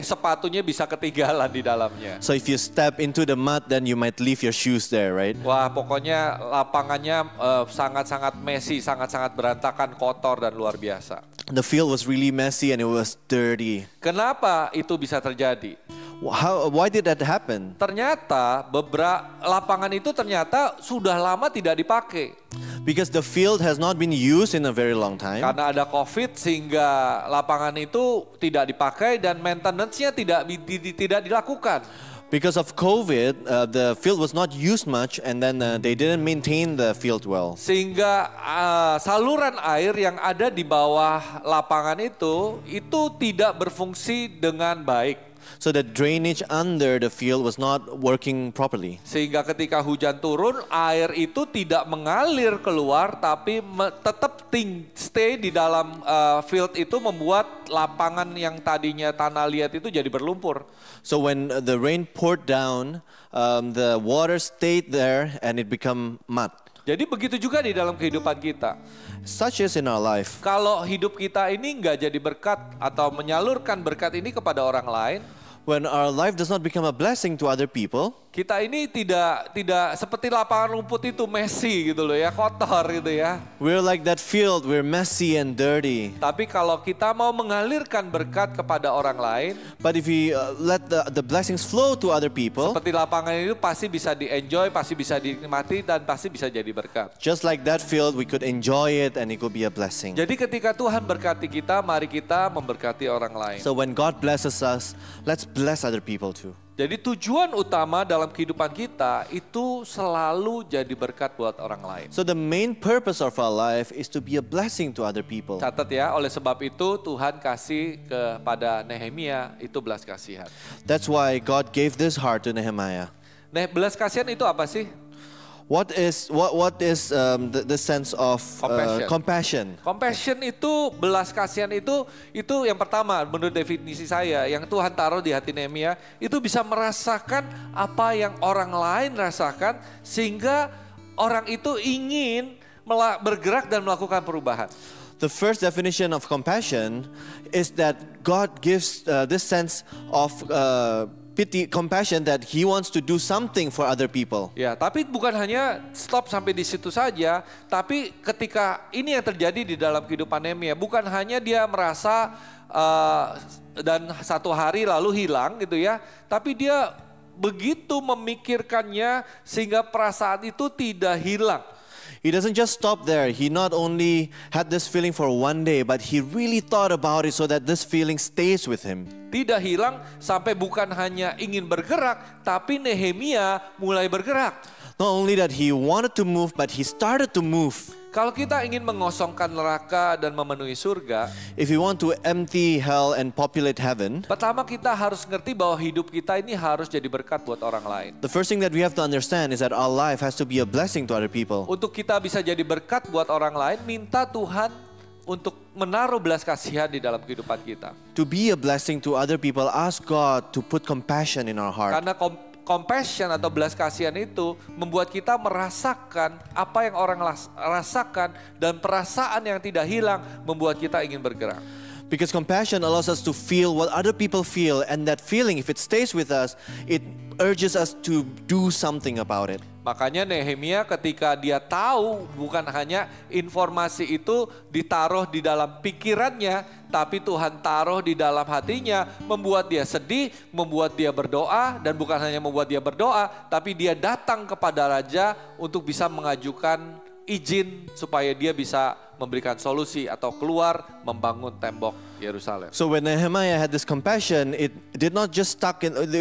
sepatunya bisa ketinggalan di dalamnya. So if you step into the mud, then you might leave your shoes there, right? Wah, pokoknya lapangannya sangat-sangat messy, sangat-sangat berantakan, kotor dan luar biasa. The field was really messy and it was dirty. Kenapa itu bisa terjadi? Why did that happen? Ternyata lapangan itu ternyata sudah lama tidak dipakai. Because the field has not been used in a very long time. Karena ada COVID sehingga lapangan itu tidak dipakai dan maintenance-nya tidak dilakukan. Because of COVID, the field was not used much and then they didn't maintain the field well. Sehingga saluran air yang ada di bawah lapangan itu tidak berfungsi dengan baik. So the drainage under the field was not working properly. Sehingga ketika hujan turun, air itu tidak mengalir keluar tapi tetap stay di dalam field itu, membuat lapangan yang tadinya tanah liat itu jadi berlumpur. So when the rain poured down, the water stayed there and it became mud. Jadi begitu juga di dalam kehidupan kita. Such is in our life. Kalau hidup kita ini nggak jadi berkat atau menyalurkan berkat ini kepada orang lain, When our life does not become a blessing to other people, kita ini tidak seperti lapangan rumput itu messy gitu loh ya, kotor gitu ya. we're like that field, we're messy and dirty. Tapi kalau kita mau mengalirkan berkat kepada orang lain, But if we let the blessings flow to other people, seperti lapangan itu pasti bisa di-enjoy, pasti bisa dinikmati, dan pasti bisa jadi berkat. just like that field, we could enjoy it and it could be a blessing. Jadi ketika Tuhan berkati kita, mari kita memberkati orang lain. So when God blesses us, let's bless other people too. Jadi tujuan utama dalam kehidupan kita itu selalu jadi berkat buat orang lain. So the main purpose of our life is to be a blessing to other people. Catat ya, oleh sebab itu Tuhan kasih kepada Nehemia itu belas kasihan. That's why God gave this heart to Nehemiah. Belas kasihan itu apa sih? What is the sense of compassion? Compassion itu, belas kasihan itu yang pertama menurut definisi saya, yang Tuhan taruh di hati Nehemia, itu bisa merasakan apa yang orang lain rasakan sehingga orang itu ingin bergerak dan melakukan perubahan. The first definition of compassion is that God gives this sense of pity, compassion, that He wants to do something for other people. Ya, tapi bukan hanya stop sampai di situ saja, tapi ketika ini yang terjadi di dalam kehidupan Nehemia, bukan hanya dia merasa dan satu hari lalu hilang gitu ya, tapi dia begitu memikirkannya sehingga perasaan itu tidak hilang. He doesn't just stop there. He not only had this feeling for one day, but he really thought about it so that this feeling stays with him. Tidak hilang sampai bukan hanya ingin bergerak, tapi Nehemia mulai bergerak. Not only that he wanted to move, but he started to move. Kalau kita ingin mengosongkan neraka dan memenuhi surga, If we want to empty hell and populate heaven, pertama kita harus ngerti bahwa hidup kita ini harus jadi berkat buat orang lain. the first thing that we have to understand is that our life has to be a blessing to other people. Untuk kita bisa jadi berkat buat orang lain, minta Tuhan untuk menaruh belas kasihan di dalam kehidupan kita. To be a blessing to other people, ask God to put compassion in our heart. Karena compassion atau belas kasihan itu membuat kita merasakan apa yang orang rasakan, dan perasaan yang tidak hilang membuat kita ingin bergerak. Because compassion allows us to feel what other people feel, and that feeling, if it stays with us, it urges us to do something about it. Makanya Nehemia ketika dia tahu bukan hanya informasi itu ditaruh di dalam pikirannya, tapi Tuhan taruh di dalam hatinya, membuat dia sedih, membuat dia berdoa, dan bukan hanya membuat dia berdoa, tapi dia datang kepada raja untuk bisa mengajukan izin supaya dia bisa memberikan solusi atau keluar membangun tembok Yerusalem. So when Nehemiah had this compassion, it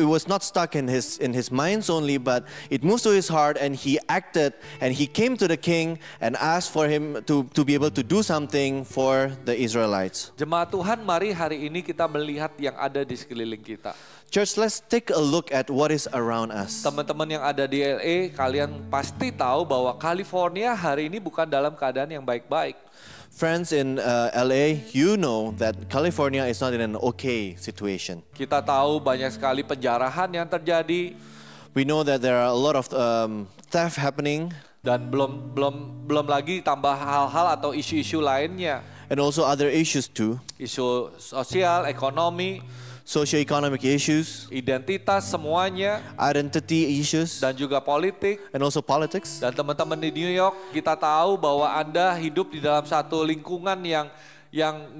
was not stuck in his minds only, but it moved to his heart, and he acted, and he came to the king and asked for him to be able to do something for the Israelites. Jemaat Tuhan, mari hari ini kita melihat yang ada di sekeliling kita. Church, let's take a look at what is around us. Teman-teman yang ada di LA, kalian pasti tahu bahwa California hari ini bukan dalam keadaan yang baik-baik. Friends in LA, you know that California is not in an okay situation. Kita tahu banyak sekali penjarahan yang terjadi. We know that there are a lot of theft happening. Dan belum lagi tambah hal-hal atau isu-isu lainnya. And also other issues too. Isu sosial, ekonomi, Socio-economic issues, identitas semuanya, identity issues, dan juga politik. and also politics. Dan teman-teman di New York, kita tahu bahwa Anda hidup di dalam satu lingkungan yang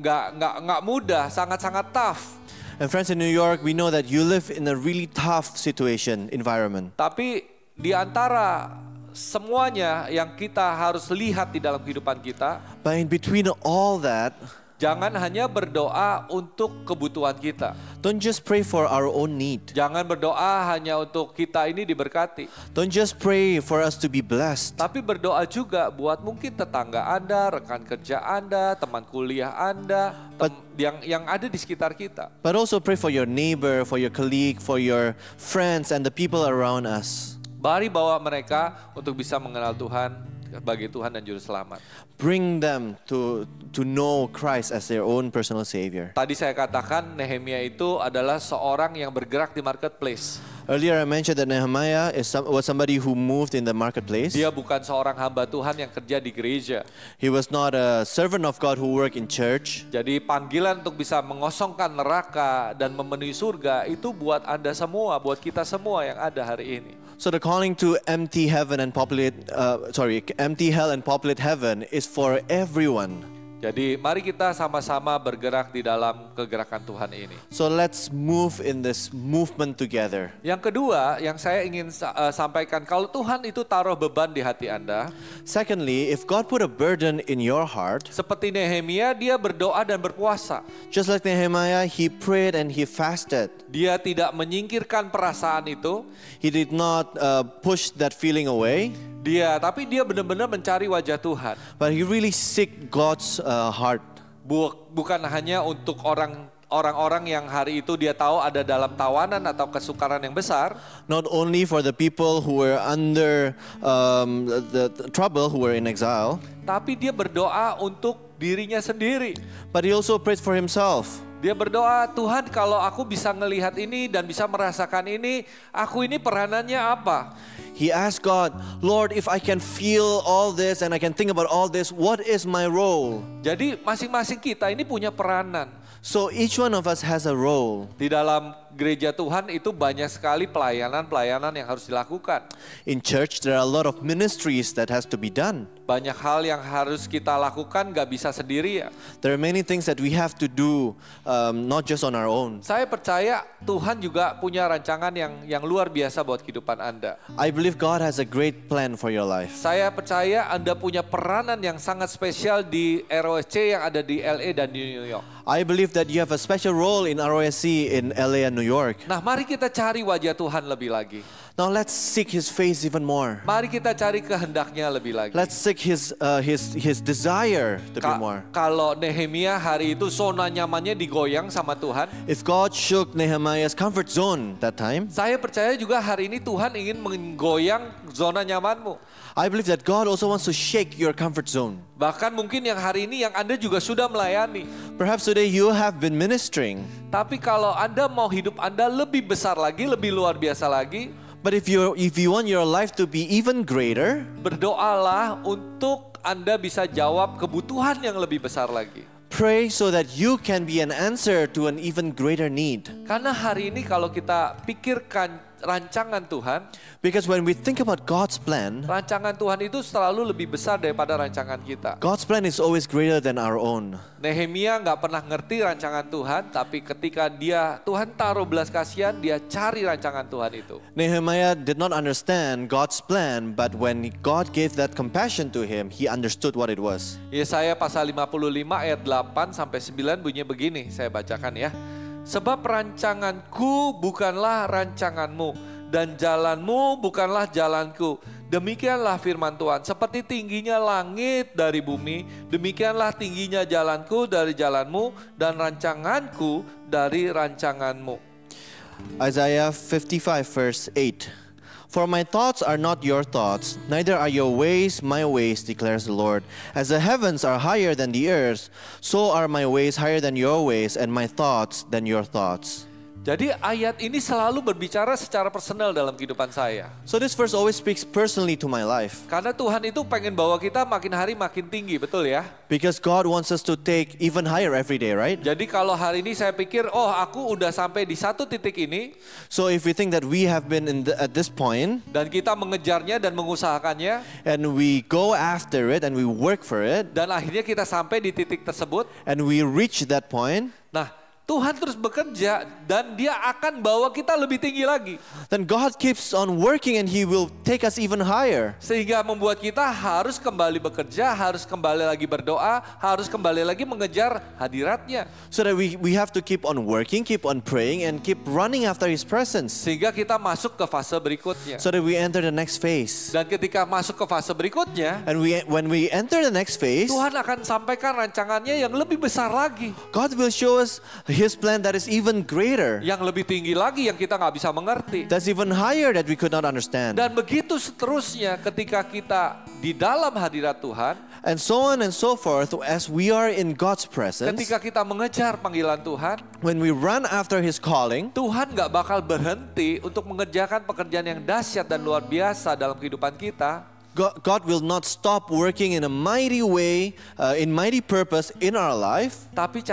nggak mudah, sangat-sangat tough. And friends in New York, we know that you live in a really tough situation, environment. Tapi di antara semuanya yang kita harus lihat di dalam kehidupan kita, But in between all that, jangan hanya berdoa untuk kebutuhan kita. don't just pray for our own need. Jangan berdoa hanya untuk kita ini diberkati. Don't just pray for us to be blessed. Tapi berdoa juga buat mungkin tetangga Anda, rekan kerja Anda, teman kuliah Anda, yang ada di sekitar kita. But also pray for your neighbor, for your colleague, for your friends and the people around us. Mari bawa mereka untuk bisa mengenal Tuhan sebagai Tuhan dan Juru Selamat. Bring them to know Christ as their own personal Savior. Tadi saya katakan Nehemia itu adalah seorang yang bergerak di marketplace. Earlier I mentioned that Nehemiah was somebody who moved in the marketplace. Dia bukan seorang hamba Tuhan yang kerja di gereja. He was not a servant of God who worked in church. Jadi panggilan untuk bisa mengosongkan neraka dan memenuhi surga itu buat Anda semua, buat kita semua yang ada hari ini. So the calling to empty hell and populate heaven is for everyone. Jadi mari kita sama-sama bergerak di dalam kegerakan Tuhan ini. So let's move in this movement together. Yang kedua yang saya ingin sampaikan, kalau Tuhan itu taruh beban di hati Anda, Secondly, if God put a burden in your heart, seperti Nehemia, dia berdoa dan berpuasa. just like Nehemiah, he prayed and he fasted. Dia tidak menyingkirkan perasaan itu. He did not push that feeling away, Tapi dia benar-benar mencari wajah Tuhan. but he really seek God's heart. Bukan hanya untuk orang-orang yang hari itu dia tahu ada dalam tawanan atau kesukaran yang besar. Not only for the people who were under the trouble, who were in exile, Tapi dia berdoa untuk dirinya sendiri. but he also prayed for himself. Dia berdoa, Tuhan kalau aku bisa ngelihat ini dan bisa merasakan ini, aku ini peranannya apa? he asked God, Lord, if I can feel all this and I can think about all this, what is my role? Jadi masing-masing kita ini punya peranan. So each one of us has a role. Di dalam gereja Tuhan itu banyak sekali pelayanan-pelayanan yang harus dilakukan. In church, there are a lot of ministries that has to be done. Banyak hal yang harus kita lakukan gak bisa sendiri ya. There are many things that we have to do, not just on our own. Saya percaya Tuhan juga punya rancangan yang luar biasa buat kehidupan Anda. I believe God has a great plan for your life. Saya percaya Anda punya peranan yang sangat spesial di ROSC yang ada di LA dan di New York. I believe that you have a special role in ROSC in LA and New York. Nah, mari kita cari wajah Tuhan lebih lagi. Now let's seek His face even more. Mari kita cari kehendaknya lebih lagi. Let's seek His desire to be more. Kalau Nehemia hari itu zona nyamannya digoyang sama Tuhan. If God shook Nehemiah's comfort zone that time, Saya percaya juga hari ini Tuhan ingin menggoyang zona nyamanmu. I believe that God also wants to shake your comfort zone. Bahkan mungkin yang hari ini yang Anda juga sudah melayani. Perhaps today you have been ministering. Tapi kalau Anda mau hidup Anda lebih besar lagi, lebih luar biasa lagi, But if you want your life to be even greater, berdoalah untuk Anda bisa jawab kebutuhan yang lebih besar lagi. pray so that you can be an answer to an even greater need. Karena hari ini kalau kita pikirkan rancangan Tuhan, Because when we think about God's plan, rancangan Tuhan itu selalu lebih besar daripada rancangan kita. God's plan is always greater than our own. Nehemia nggak pernah ngerti rancangan Tuhan, tapi ketika Tuhan taruh belas kasihan, dia cari rancangan Tuhan itu. Nehemiah did not understand God's plan, but when God gave that compassion to him, he understood what it was. Yesaya pasal 55 ayat 8 sampai 9 bunyinya begini, saya bacakan ya. Sebab rancanganku bukanlah rancanganmu, dan jalanmu bukanlah jalanku. Demikianlah firman Tuhan, seperti tingginya langit dari bumi, demikianlah tingginya jalanku dari jalanmu, dan rancanganku dari rancanganmu. Isaiah 55 verse 8. For my thoughts are not your thoughts, neither are your ways my ways, declares the Lord. As the heavens are higher than the earth, so are my ways higher than your ways, and my thoughts than your thoughts. Jadi ayat ini selalu berbicara secara personal dalam kehidupan saya. So this verse always speaks personally to my life. Karena Tuhan itu pengen bawa kita makin hari makin tinggi, betul ya? Because God wants us to take even higher every day, right? Jadi kalau hari ini saya pikir, oh aku udah sampai di satu titik ini. So if we think that we have been at this point, Dan kita mengejarnya dan mengusahakannya. and we go after it and we work for it, Dan akhirnya kita sampai di titik tersebut. and we reach that point, Nah, Tuhan terus bekerja dan dia akan bawa kita lebih tinggi lagi. then God keeps on working and He will take us even higher. Sehingga membuat kita harus kembali bekerja, harus kembali lagi berdoa, harus kembali lagi mengejar hadiratnya. So that we have to keep on working, keep on praying, and keep running after His presence. Sehingga kita masuk ke fase berikutnya. So that we enter the next phase. Dan ketika masuk ke fase berikutnya, And when we enter the next phase, Tuhan akan sampaikan rancangannya yang lebih besar lagi. God will show us His plan that is even greater. Yang lebih tinggi lagi yang kita nggak bisa mengerti. That's even higher that we could not understand. Dan begitu seterusnya ketika kita di dalam hadirat Tuhan, And so on and so forth as we are in God's presence. ketika kita mengejar panggilan Tuhan, When we run after His calling, Tuhan nggak bakal berhenti untuk mengerjakan pekerjaan yang dahsyat dan luar biasa dalam kehidupan kita. God will not stop working in a mighty way, in mighty purpose in our life. Tapi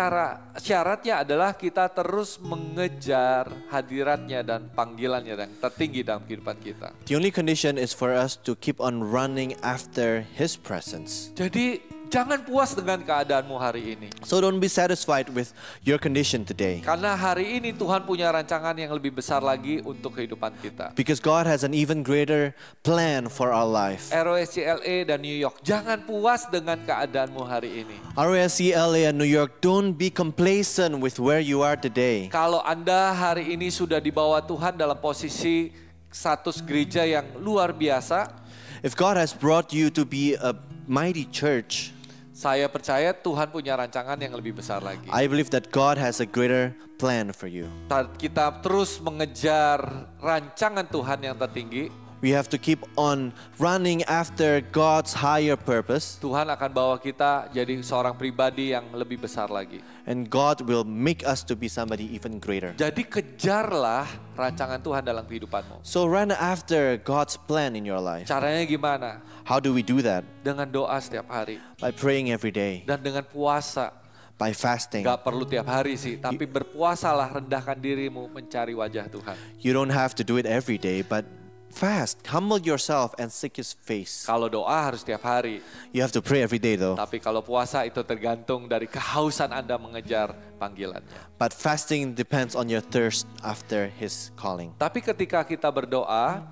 syaratnya adalah kita terus mengejar hadiratnya dan panggilannya yang tertinggi dalam kehidupan kita. The only condition is for us to keep on running after His presence. Jadi jangan puas dengan keadaanmu hari ini. So don't be satisfied with your condition today. Karena hari ini Tuhan punya rancangan yang lebih besar lagi untuk kehidupan kita. Because God has an even greater plan for our life. ROSC LA dan New York, jangan puas dengan keadaanmu hari ini. ROSC LA and New York, don't be complacent with where you are today. Kalau Anda hari ini sudah dibawa Tuhan dalam posisi status gereja yang luar biasa, If God has brought you to be a mighty church, saya percaya Tuhan punya rancangan yang lebih besar lagi. I believe that God has a greater plan for you. Saat kita terus mengejar rancangan Tuhan yang tertinggi, We have to keep on running after God's higher purpose, Tuhan akan bawa kita jadi seorang pribadi yang lebih besar lagi. and God will make us to be somebody even greater. Jadi kejarlah rancangan Tuhan dalam kehidupanmu. So run after God's plan in your life. Caranya gimana? How do we do that? Dengan doa setiap hari By praying every day, dan dengan puasa. by fasting. Gak perlu tiap hari sih, tapi berpuasalah, rendahkan dirimu mencari wajah Tuhan. You don't have to do it every day, but fast. Humble yourself and seek His face. Kalau doa harus tiap hari, You have to pray every day though. tapi kalau puasa itu tergantung dari kehausan Anda mengejar panggilannya. But fasting depends on your thirst after His calling. Tapi ketika kita berdoa,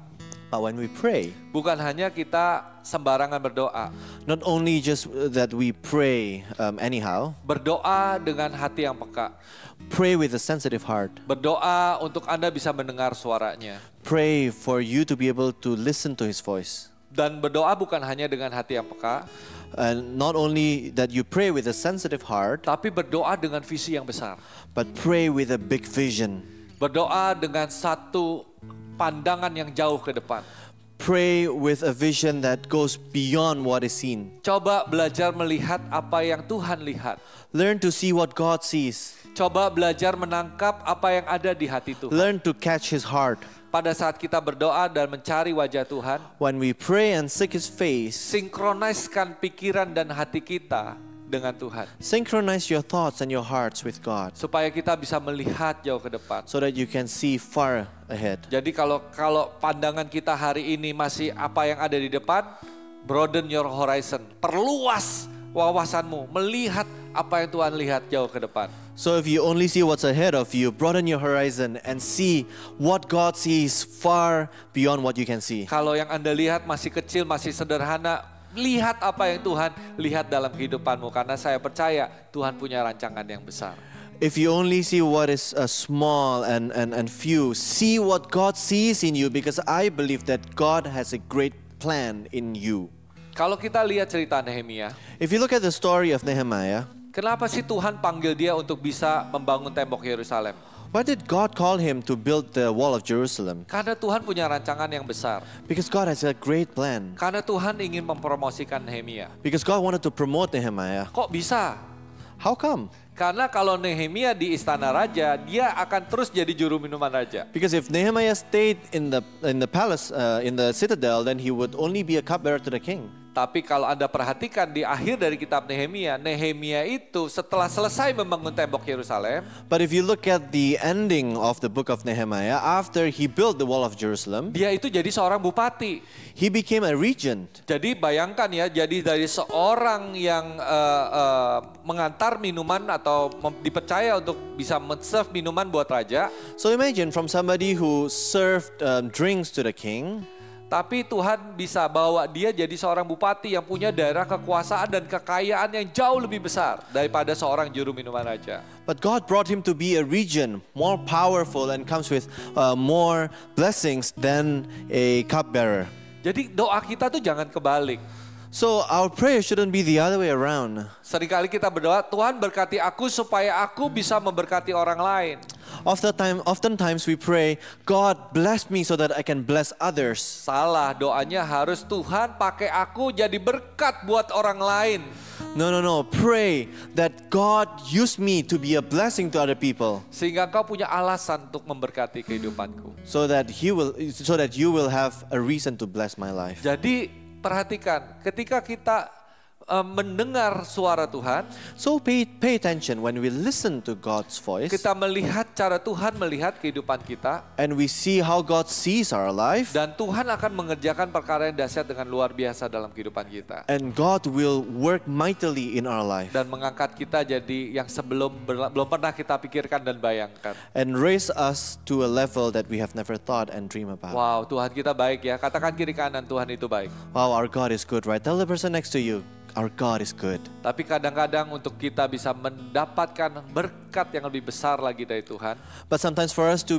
But when we pray, bukan hanya kita sembarangan berdoa. not only just that we pray anyhow, Berdoa dengan hati yang peka. pray with a sensitive heart. Berdoa untuk Anda bisa mendengar suaranya. Pray for you to be able to listen to His voice. Dan berdoa bukan hanya dengan hati yang peka, And not only that you pray with a sensitive heart, tapi berdoa dengan visi yang besar. but pray with a big vision. Berdoa dengan satu pandangan yang jauh ke depan. Pray with a vision that goes beyond what is seen. Coba belajar melihat apa yang Tuhan lihat. Learn to see what God sees. Coba belajar menangkap apa yang ada di hati Tuhan. Learn to catch His heart. Pada saat kita berdoa dan mencari wajah Tuhan, When we pray and seek His face, sinkroniskan pikiran dan hati kita dengan Tuhan. synchronize your thoughts and your hearts with God Supaya kita bisa melihat jauh ke depan. so that you can see far ahead. Jadi kalau pandangan kita hari ini masih apa yang ada di depan, broaden your horizon. Perluas wawasanmu, melihat apa yang Tuhan lihat jauh ke depan. So if you only see what's ahead of you, broaden your horizon and see what God sees far beyond what you can see. Kalau yang Anda lihat masih kecil, masih sederhana, lihat apa yang Tuhan lihat dalam kehidupanmu. Karena saya percaya Tuhan punya rancangan yang besar. If you only see what is small and few, see what God sees in you, because I believe that God has a great plan in you. Kalau kita lihat cerita Nehemia, If you look at the story of Nehemiah, kenapa sih Tuhan panggil dia untuk bisa membangun tembok Yerusalem? why did God call him to build the wall of Jerusalem? Karena Tuhan punya rancangan yang besar. Because God has a great plan. Karena Tuhan ingin mempromosikan Nehemia. Because God wanted to promote Nehemiah. Kok bisa? How come? Karena kalau Nehemia di istana raja, dia akan terus jadi juru minuman raja. Because if Nehemiah stayed in the palace, in the citadel, then he would only be a cupbearer to the king. Tapi kalau Anda perhatikan di akhir dari kitab Nehemia, Nehemia itu setelah selesai membangun tembok Yerusalem, But if you look at the ending of the book of Nehemiah, after he built the wall of Jerusalem, dia itu jadi seorang bupati. he became a regent. Jadi bayangkan ya, jadi dari seorang yang mengantar minuman atau dipercaya untuk bisa men-serve minuman buat raja, So imagine from somebody who served drinks to the king, tapi Tuhan bisa bawa dia jadi seorang bupati yang punya daerah kekuasaan dan kekayaan yang jauh lebih besar daripada seorang juru minuman raja. but God brought him to be a regent, more powerful and comes with more blessings than a cupbearer. Jadi doa kita tuh jangan kebalik. So our prayer shouldn't be the other way around. Seringkali kita berdoa, Tuhan berkati aku supaya aku bisa memberkati orang lain. Oftentimes we pray, God bless me so that I can bless others. Salah, doanya harus Tuhan pakai aku jadi berkat buat orang lain. No. Pray that God use me to be a blessing to other people, Sehingga kau punya alasan untuk memberkati kehidupanku. so that you will have a reason to bless my life. Jadi perhatikan, ketika kita mendengar suara Tuhan, So pay attention when we listen to God's voice, kita melihat cara Tuhan melihat kehidupan kita, and we see how God sees our life, dan Tuhan akan mengerjakan perkara yang dahsyat dengan luar biasa dalam kehidupan kita. and God will work mightily in our life Dan mengangkat kita jadi yang belum pernah kita pikirkan dan bayangkan. and raise us to a level that we have never thought and dream about. Wow, Tuhan kita baik ya. Katakan kiri kanan, Tuhan itu baik. Wow, our God is good, right? Tell the person next to you, our God is good. Tapi kadang-kadang untuk kita bisa mendapatkan berkat yang lebih besar lagi dari Tuhan, But sometimes for us to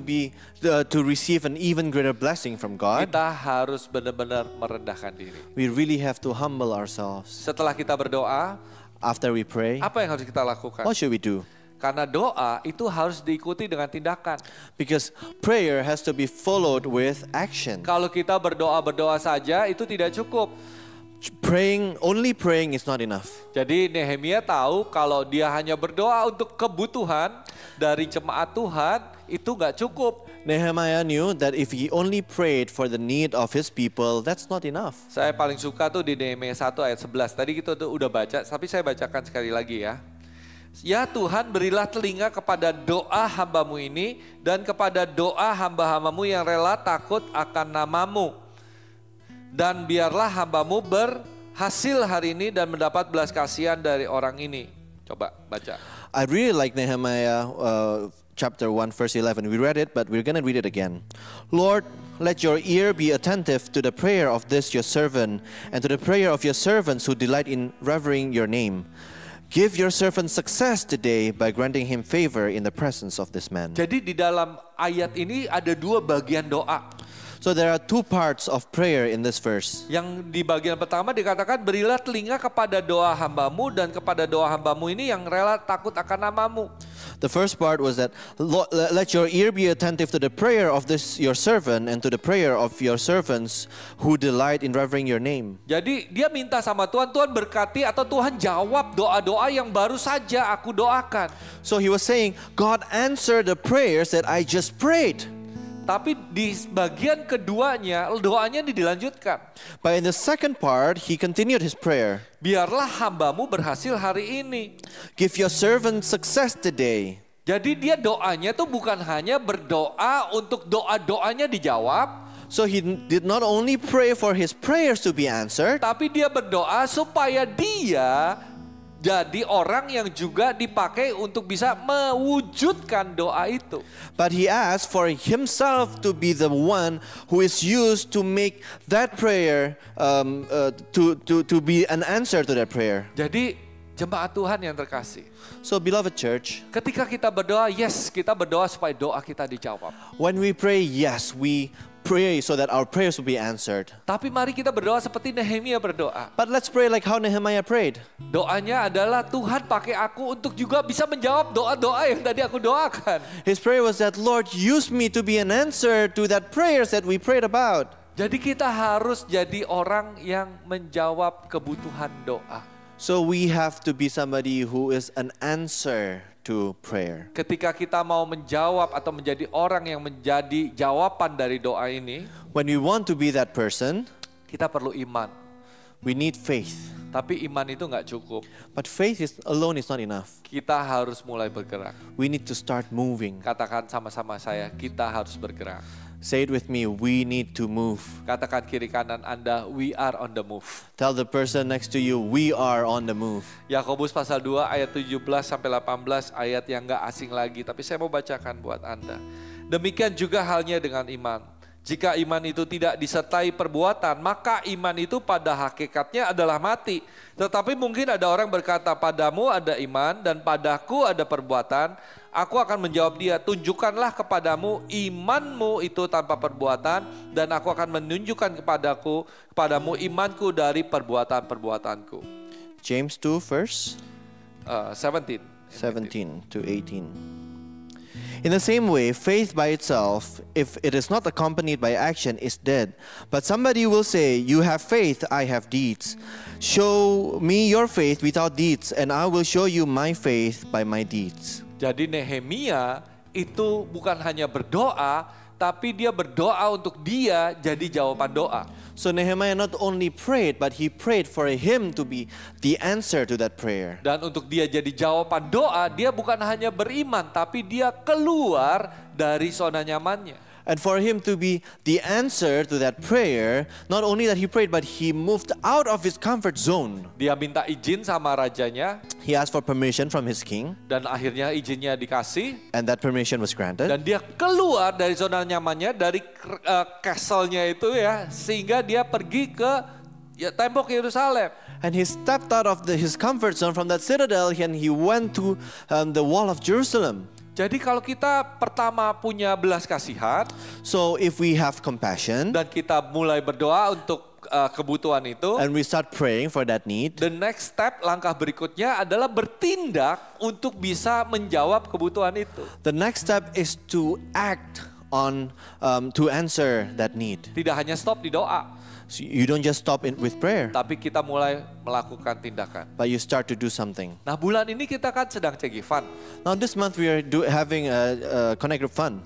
receive an even greater blessing from God, kita harus benar-benar merendahkan diri. we really have to humble ourselves. Setelah kita berdoa, After we pray, apa yang harus kita lakukan? what should we do? Karena doa itu harus diikuti dengan tindakan. Because prayer has to be followed with action. Kalau kita berdoa saja itu tidak cukup. Only praying is not enough. Jadi Nehemia tahu kalau dia hanya berdoa untuk kebutuhan dari jemaat Tuhan itu nggak cukup. Nehemiah knew that if he only prayed for the need of his people, that's not enough. Saya paling suka tuh di Nehemia 1 ayat 11. Tadi kita tuh udah baca, tapi saya bacakan sekali lagi ya. Ya Tuhan, berilah telinga kepada doa hambamu ini dan kepada doa hamba-hambamu yang rela takut akan namamu. Dan biarlah hambamu berhasil hari ini dan mendapat belas kasihan dari orang ini. Coba baca. I really like Nehemiah chapter 1 verse 11. We read it, but we're going to read it again. Lord, let your ear be attentive to the prayer of this your servant and to the prayer of your servants who delight in revering your name. Give your servant success today by granting him favor in the presence of this man. Jadi di dalam ayat ini ada dua bagian doa. So there are two parts of prayer in this verse. Yang di bagian pertama dikatakan berilah telinga kepada doa hambamu dan kepada doa hambamu ini yang rela takut akan namamu. The first part was that let your ear be attentive to the prayer of this your servant and to the prayer of your servants who delight in revering your name. Jadi dia minta sama Tuhan, Tuhan berkati atau Tuhan jawab doa-doa yang baru saja aku doakan. So he was saying, God answer the prayers that I just prayed. Tapi di bagian keduanya doanya dilanjutkan. But in the second part, he continued his prayer. Biarlah hambamu berhasil hari ini. Give your servant success today. Jadi dia doanya tuh bukan hanya berdoa untuk doa-doanya dijawab. So he did not only pray for his prayers to be answered, tapi dia berdoa supaya dia jadi orang yang juga dipakai untuk bisa mewujudkan doa itu. But he asked for himself to be the one who is used to make that prayer to be an answer to that prayer. Jadi jemaat Tuhan yang terkasih. So beloved church, ketika kita berdoa, yes, kita berdoa supaya doa kita dijawab. When we pray, yes, we pray so that our prayers will be answered. Tapi mari kita berdoa seperti Nehemia berdoa. But let's pray like how Nehemiah prayed. Doanya adalah Tuhan pakai aku untuk juga bisa menjawab doa-doa yang tadi aku doakan. His prayer was that Lord use me to be an answer to that prayers that we prayed about. Jadi kita harus jadi orang yang menjawab kebutuhan doa. So we have to be somebody who is an answer to prayer. Ketika kita mau menjawab atau menjadi orang yang menjadi jawaban dari doa ini, when we want to be that person, kita perlu iman. We need faith. Tapi iman itu nggak cukup. But faith alone is not enough. Kita harus mulai bergerak. We need to start moving. Katakan sama-sama saya, kita harus bergerak. Say it with me, we need to move. Katakan kiri kanan Anda, we are on the move. Tell the person next to you, we are on the move. Yakobus pasal 2 ayat 17 sampai 18 ayat yang nggak asing lagi, tapi saya mau bacakan buat Anda. Demikian juga halnya dengan iman. Jika iman itu tidak disertai perbuatan, maka iman itu pada hakikatnya adalah mati. Tetapi mungkin ada orang berkata, padamu ada iman dan padaku ada perbuatan. Aku akan menjawab dia, tunjukkanlah kepadamu imanmu itu tanpa perbuatan, dan aku akan menunjukkan kepadamu imanku dari perbuatan-perbuatanku. James 2 verse 17 to 18. In the same way, faith by itself, if it is not accompanied by action, is dead. But somebody will say, you have faith, I have deeds. Show me your faith without deeds, and I will show you my faith by my deeds. Jadi Nehemia itu bukan hanya berdoa, tapi dia berdoa untuk dia jadi jawaban doa. So Nehemiah not only prayed, but he prayed for him to be the answer to that prayer. Dan untuk dia jadi jawaban doa, dia bukan hanya beriman, tapi dia keluar dari zona nyamannya. And for him to be the answer to that prayer, not only that he prayed, but he moved out of his comfort zone. Dia minta izin sama rajanya. He asked for permission from his king. Dan akhirnya izinnya dikasih. And that permission was granted. Dan dia keluar dari zona nyamannya, dari castle-nya itu ya, sehingga dia pergi ke tembok Yerusalem. And he stepped out of his comfort zone from that citadel and he went to the wall of Jerusalem. Jadi kalau kita pertama punya belas kasihan So if we have compassion dan kita mulai berdoa untuk kebutuhan itu, and we start praying for that need, the next step, langkah berikutnya adalah bertindak untuk bisa menjawab kebutuhan itu. the next step is to act on to answer that need. Tidak hanya stop di doa, So you don't just stop with prayer, tapi kita mulai melakukan tindakan. but you start to do something. Nah, bulan ini kita kan sedang Cegivan. Now this month we are having a Connect Group Fund.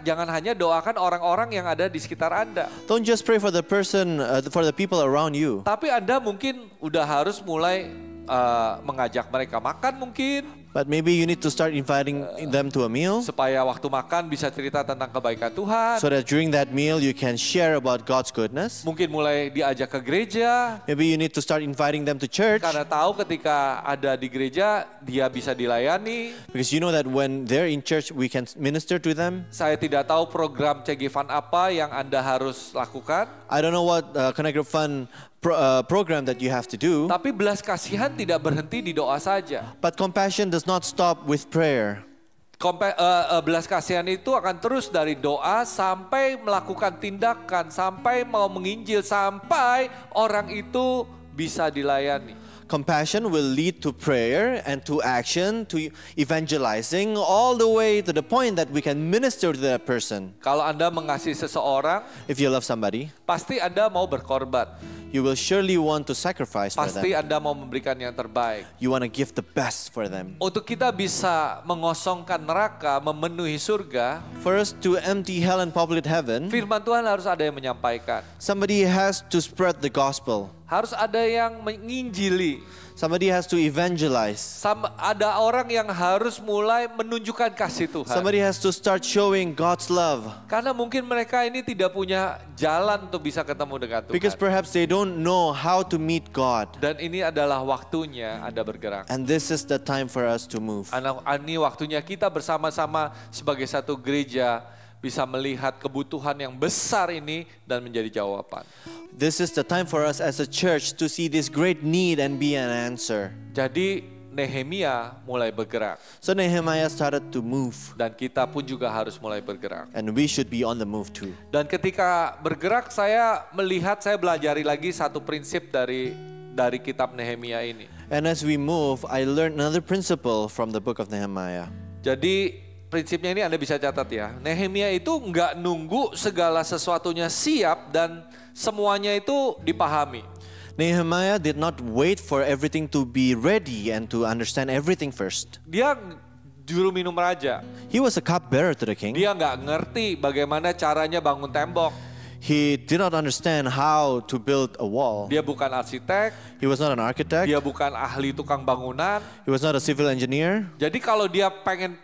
Jangan hanya doakan orang-orang yang ada di sekitar Anda. Don't just pray for the person, for the people around you. Tapi Anda mungkin udah harus mulai mengajak mereka makan mungkin. But maybe you need to start inviting them to a meal, Supaya waktu makan bisa cerita tentang kebaikan Tuhan. so that during that meal you can share about God's goodness. Mungkin mulai diajak ke gereja. Maybe you need to start inviting them to church, Karena tahu ketika ada di gereja dia bisa dilayani. because you know that when they're in church we can minister to them. Saya tidak tahu program Cegivan apa yang Anda harus lakukan. I don't know what Connect Group Fund program that you have to do, Tapi belas kasihan tidak berhenti di doa saja. but compassion does not stop with prayer. Belas kasihan itu akan terus dari doa sampai melakukan tindakan, sampai mau menginjil, sampai orang itu bisa dilayani. Compassion will lead to prayer and to action, to evangelizing, all the way to the point that we can minister to that person. Kalau Anda mengasihi seseorang, If you love somebody, pasti Anda mau berkorban. you will surely want to sacrifice for Pasti them. Anda mau memberikan yang terbaik. You want to give the best for them. Untuk kita bisa mengosongkan neraka, memenuhi surga, For us to empty hell and populate heaven, firman Tuhan harus ada yang menyampaikan. somebody has to spread the gospel. Harus ada yang menginjili. Somebody has to evangelize. Ada orang yang harus mulai menunjukkan kasih Tuhan. Somebody has to start showing God's love. Karena mungkin mereka ini tidak punya jalan untuk bisa ketemu dengan Tuhan. Because perhaps they don't know how to meet God. Dan ini adalah waktunya Anda bergerak. And this is the time for us to move. Ini waktunya kita bersama-sama sebagai satu gereja bisa melihat kebutuhan yang besar ini dan menjadi jawaban. This is the time for us as a church to see this great need and be an answer. Jadi Nehemia mulai bergerak So Nehemiah started to move, dan kita pun juga harus mulai bergerak. and we should be on the move too. Dan ketika bergerak saya belajari lagi satu prinsip dari kitab Nehemia ini. And as we move, I learned another principle from the book of Nehemiah. Jadi prinsipnya ini Anda bisa catat ya. Nehemia itu nggak nunggu segala sesuatunya siap dan semuanya itu dipahami. Nehemiah did not wait for everything to be ready and to understand everything first. Dia juru minum raja. He was a cupbearer to the king. Dia nggak ngerti bagaimana caranya bangun tembok. He did not understand how to build a wall. Dia bukan arsitek, He was not an architect. dia bukan ahli tukang bangunan. He was not a civil engineer. Jadi kalau dia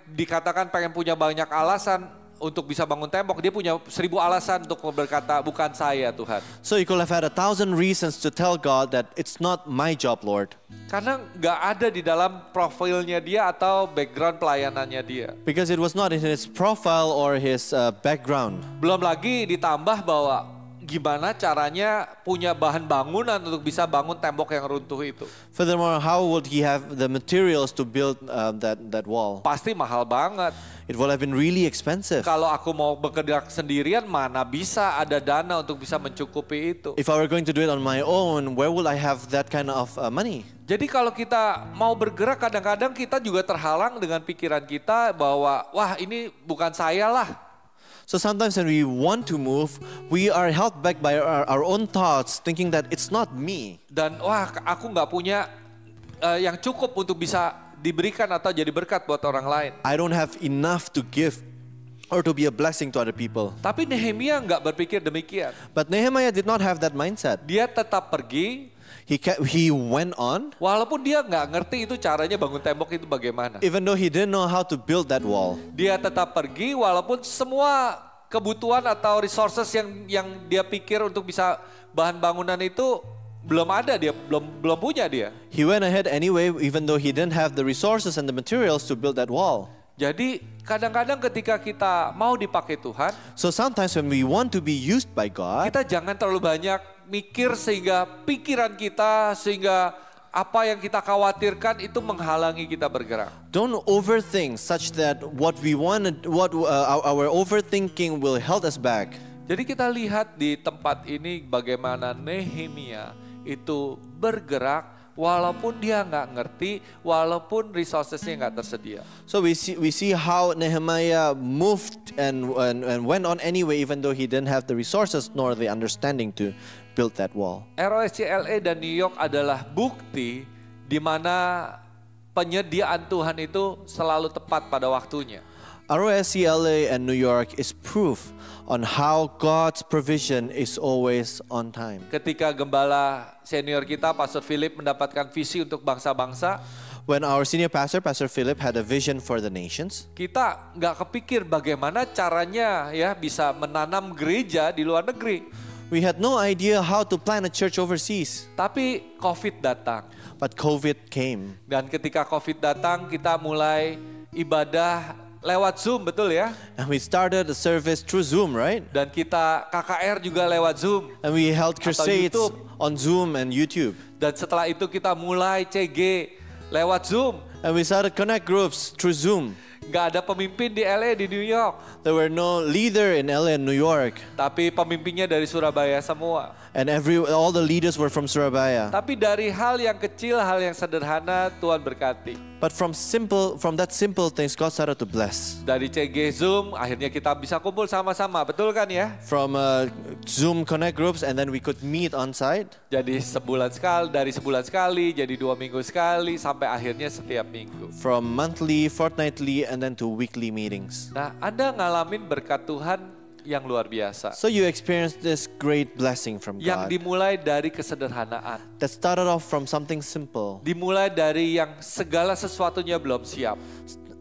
dikatakan pengen punya banyak alasan untuk bisa bangun tembok, dia punya 1000 alasan untuk berkata, bukan saya Tuhan. So he could have had 1,000 reasons to tell God that it's not my job, Lord. Karena nggak ada di dalam profilnya dia atau background pelayanannya dia. Because it was not in his profile or his background. Belum lagi ditambah bahwa gimana caranya punya bahan bangunan untuk bisa bangun tembok yang runtuh itu. Furthermore, how would he have the materials to build that wall? Pasti mahal banget. It would have been really expensive. Kalau aku mau bekerja sendirian, mana bisa ada dana untuk bisa mencukupi itu. If I were going to do it on my own, where will I have that kind of money? Jadi kalau kita mau bergerak, kadang-kadang kita juga terhalang dengan pikiran kita bahwa wah ini bukan saya lah. So sometimes when we want to move, we are held back by our own thoughts, thinking that it's not me. Dan wah aku nggak punya yang cukup untuk bisa diberikan atau jadi berkat buat orang lain. I don't have enough to give or to be a blessing to other people. Tapi Nehemia nggak berpikir demikian. But Nehemiah did not have that mindset. Dia tetap pergi, He went on, walaupun dia nggak ngerti itu caranya bangun tembok itu bagaimana. even though he didn't know how to build that wall. Dia tetap pergi walaupun semua kebutuhan atau resources yang dia pikir untuk bisa bahan bangunan itu belum ada, dia belum punya dia. He went ahead anyway, even though he didn't have the resources and the materials to build that wall. Jadi kadang-kadang ketika kita mau dipakai Tuhan, So sometimes when we want to be used by God, kita jangan terlalu banyak mikir sehingga pikiran kita, sehingga apa yang kita khawatirkan itu menghalangi kita bergerak. Don't overthink such that what we want, our overthinking will hold us back. Jadi kita lihat di tempat ini bagaimana Nehemia itu bergerak walaupun dia nggak ngerti, walaupun resourcesnya nggak tersedia. So we see how Nehemiah moved and went on anyway, even though he didn't have the resources nor the understanding to build that wall. ROSCLA dan New York adalah bukti di mana penyediaan Tuhan itu selalu tepat pada waktunya. ROSCLA and New York is proof on how God's provision is always on time. Ketika gembala senior kita, Pastor Philip, mendapatkan visi untuk bangsa-bangsa, When our senior pastor, Pastor Philip, had a vision for the nations, kita nggak kepikir bagaimana caranya ya bisa menanam gereja di luar negeri. we had no idea how to plant a church overseas. Tapi COVID datang. But COVID came. Dan ketika COVID datang, kita mulai ibadah lewat Zoom, betul ya? And we started a service through Zoom, right? Dan kita KKR juga lewat Zoom. And we held Atau crusades YouTube. on Zoom and YouTube. Dan setelah itu kita mulai CG lewat Zoom. And we started connect groups through Zoom. Nggak ada pemimpin di LA, di New York. There were no leader in LA and New York. Tapi pemimpinnya dari Surabaya semua. And all the leaders were from Surabaya. Tapi dari hal yang kecil, hal yang sederhana, Tuhan berkati. But from that simple things, God started to bless. Dari CG Zoom, akhirnya kita bisa kumpul sama-sama, betul kan ya? From Zoom connect groups, and then we could meet on site. Jadi dari sebulan sekali, jadi 2 minggu sekali, sampai akhirnya setiap minggu. From monthly, fortnightly, and then to weekly meetings. Nah, Anda ngalamin berkat Tuhan yang luar biasa. So you experienced this great blessing from Yang God. dimulai dari kesederhanaan. That started off from something simple. Dimulai dari yang segala sesuatunya belum siap.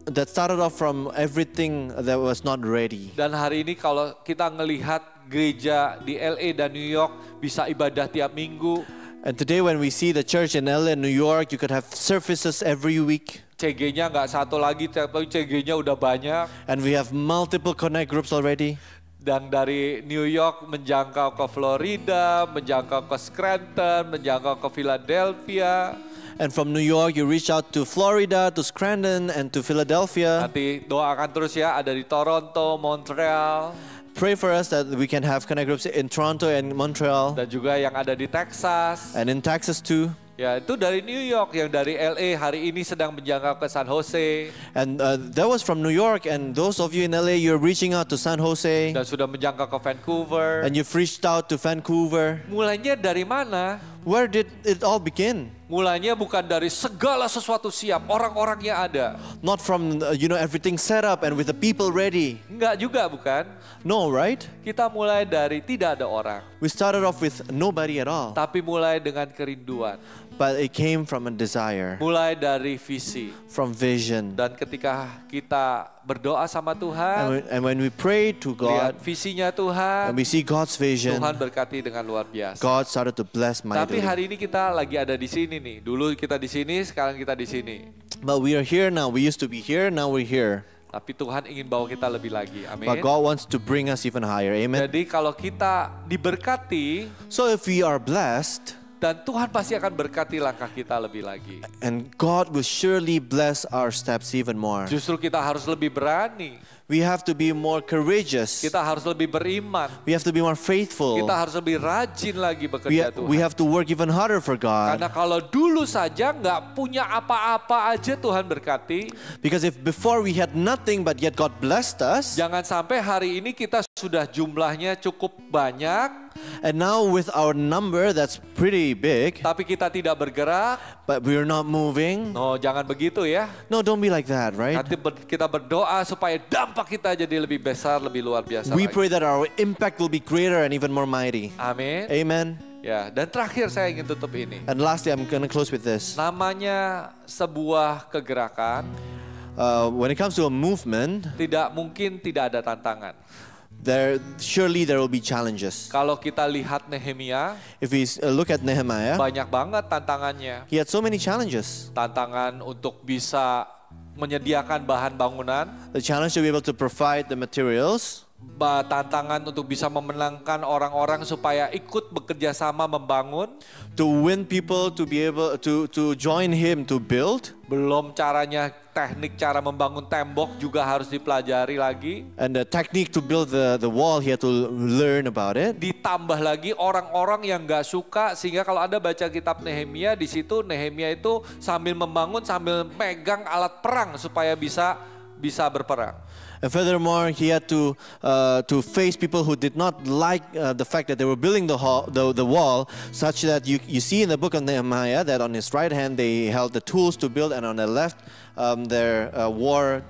That started off from everything that was not ready. Dan hari ini kalau kita ngelihat gereja di LA dan New York bisa ibadah tiap minggu. And today when we see the church in LA and New York, you could have services every week. CG-nya nggak satu lagi, tapi CG-nya udah banyak. And we have multiple connect groups already. Dan dari New York menjangkau ke Florida, menjangkau ke Scranton, menjangkau ke Philadelphia. And from New York, you reach out to Florida, to Scranton, and to Philadelphia. Nanti doakan terus ya, ada di Toronto, Montreal. Pray for us that we can have connect groups in Toronto and Montreal, Dan juga yang ada di Texas. and in Texas too. Ya, itu dari New York, yang dari LA hari ini sedang menjangkau ke San Jose. And that was from New York, and those of you in LA, you're reaching out to San Jose, Dan sudah menjangkau ke Vancouver. and you've reached out to Vancouver. Mulainya dari mana? Where did it all begin? Mulainya bukan dari segala sesuatu siap, orang-orangnya ada. Not from, everything set up and with the people ready. Enggak juga, bukan? No, right? Kita mulai dari tidak ada orang. We started off with nobody at all, Tapi mulai dengan kerinduan. but it came from a desire, Mulai dari visi. from vision. Dan ketika kita berdoa sama Tuhan, And when we pray to God, lihat visinya Tuhan, and we see God's vision, Tuhan berkati dengan luar biasa. God started to bless Tapi mightily. hari ini kita lagi ada di sini nih. Dulu kita di sini, sekarang kita di sini. But we are here now. We used to be here, now we're here. Tapi Tuhan ingin bawa kita lebih lagi. Amin. But God wants to bring us even higher. Amen. Jadi kalau kita diberkati, So if we are blessed, dan Tuhan pasti akan berkati langkah kita lebih lagi. and God will surely bless our steps even more. Justru kita harus lebih berani. We have to be more courageous. Kita harus lebih beriman. We have to be more faithful. Kita harus lebih rajin lagi bekerja Tuhan. We have to work even harder for God. Karena kalau dulu saja nggak punya apa-apa aja Tuhan berkati, Because if before we had nothing but yet God blessed us, jangan sampai hari ini kita sudah jumlahnya cukup banyak, and now with our number that's pretty big, tapi kita tidak bergerak. but we're not moving. No, jangan begitu ya. No, don't be like that, right? Nanti kita berdoa supaya dampak kita jadi lebih besar, lebih luar biasa We lagi. pray that our impact will be greater and even more mighty. Amin. Amen. Ya, dan terakhir saya ingin tutup ini. And lastly, I'm going to close with this. Namanya sebuah kegerakan, When it comes to a movement, tidak mungkin tidak ada tantangan. surely there will be challenges. Kalau kita lihat Nehemia, If we look at Nehemiah, banyak banget tantangannya. he had so many challenges. Tantangan untuk bisa menyediakan bahan bangunan, The challenge to be able to provide the materials, tantangan untuk bisa memenangkan orang-orang supaya ikut bekerja sama membangun. to win people to be able to join him to build. Belum caranya, teknik cara membangun tembok juga harus dipelajari lagi. And the technique to build the wall, he had to learn about it. Ditambah lagi orang-orang yang gak suka, sehingga kalau Anda baca kitab Nehemia, di situ Nehemia itu sambil membangun sambil megang alat perang supaya bisa berperang. And furthermore, he had to face people who did not like the fact that they were building the wall, such that you see in the book of Nehemiah that on his right hand they held the tools to build, and on the left their war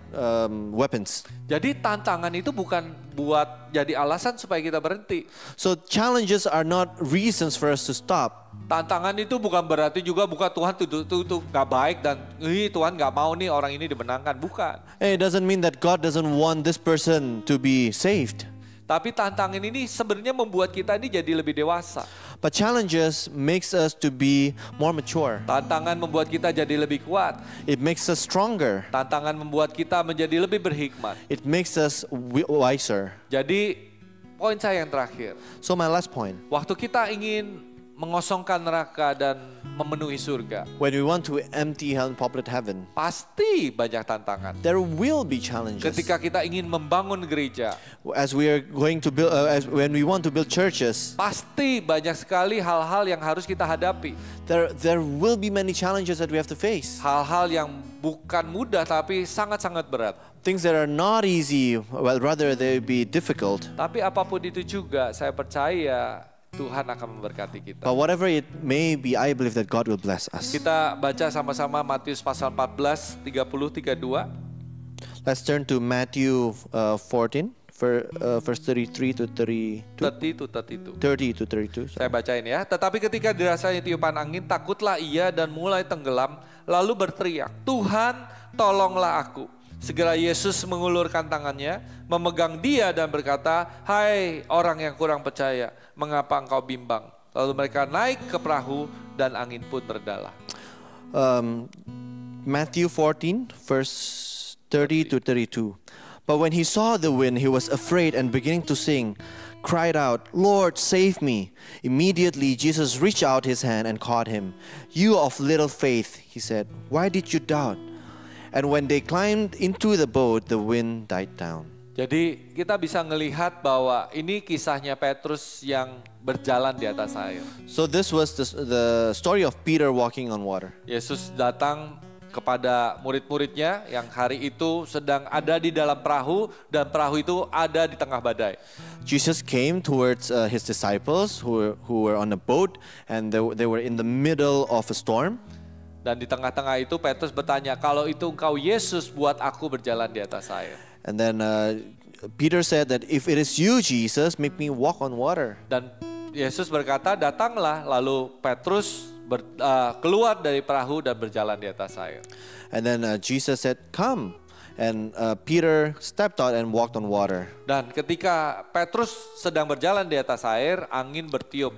weapons. Jadi tantangan itu bukan buat jadi alasan supaya kita berhenti. So challenges are not reasons for us to stop. Tantangan itu bukan berarti juga bukan Tuhan itu gak baik dan Tuhan gak mau nih orang ini dimenangkan. Bukan. It doesn't mean that God doesn't want this person to be saved. Tapi tantangan ini sebenarnya membuat kita ini jadi lebih dewasa. But challenges makes us to be more mature. Tantangan membuat kita jadi lebih kuat. It makes us stronger. Tantangan membuat kita menjadi lebih berhikmat. It makes us wiser. Jadi poin saya yang terakhir. So my last point. Waktu kita ingin mengosongkan neraka dan memenuhi surga, When we want to empty hell and populate heaven, pasti banyak tantangan. there will be challenges. Ketika kita ingin membangun gereja, As we are going to build, when we want to build churches, pasti banyak sekali hal-hal yang harus kita hadapi. there will be many challenges that we have to face. Hal-hal yang bukan mudah tapi sangat-sangat berat. Things that are not easy, well, rather they be difficult. Tapi apapun itu juga, saya percaya Tuhan akan memberkati kita. But whatever it may be, I believe that God will bless us. Kita baca sama-sama Matius pasal 14, 30-32. Let's turn to Matthew 14, verse 33 to 32. 30 to 32. Saya bacain ya. Tetapi ketika dirasanya tiupan angin, takutlah ia dan mulai tenggelam, lalu berteriak, Tuhan, tolonglah aku. Segera Yesus mengulurkan tangannya, memegang dia dan berkata, hai orang yang kurang percaya, mengapa engkau bimbang? Lalu mereka naik ke perahu dan angin pun berdalah. Matthew 14, verse 30 to 32. But when he saw the wind, he was afraid and beginning to sink, cried out, Lord, save me. Immediately Jesus reached out his hand and caught him. You of little faith, he said, why did you doubt? And when they climbed into the boat, the wind died down. Jadi kita bisa melihat bahwa ini kisahnya Petrus yang berjalan di atas air. So this was the story of Peter walking on water. Yesus datang kepada murid-muridnya yang hari itu sedang ada di dalam perahu dan perahu itu ada di tengah badai. Jesus came towards his disciples who were on a boat, and they were in the middle of a storm. Dan di tengah-tengah itu Petrus bertanya, kalau itu engkau Yesus, buat aku berjalan di atas air. And then Peter said that if it is you, Jesus, make me walk on water. Dan Yesus berkata, datanglah. Lalu Petrus keluar dari perahu dan berjalan di atas air. And then Jesus said, come. And Peter stepped out and walked on water. Dan ketika Petrus sedang berjalan di atas air, angin bertiup.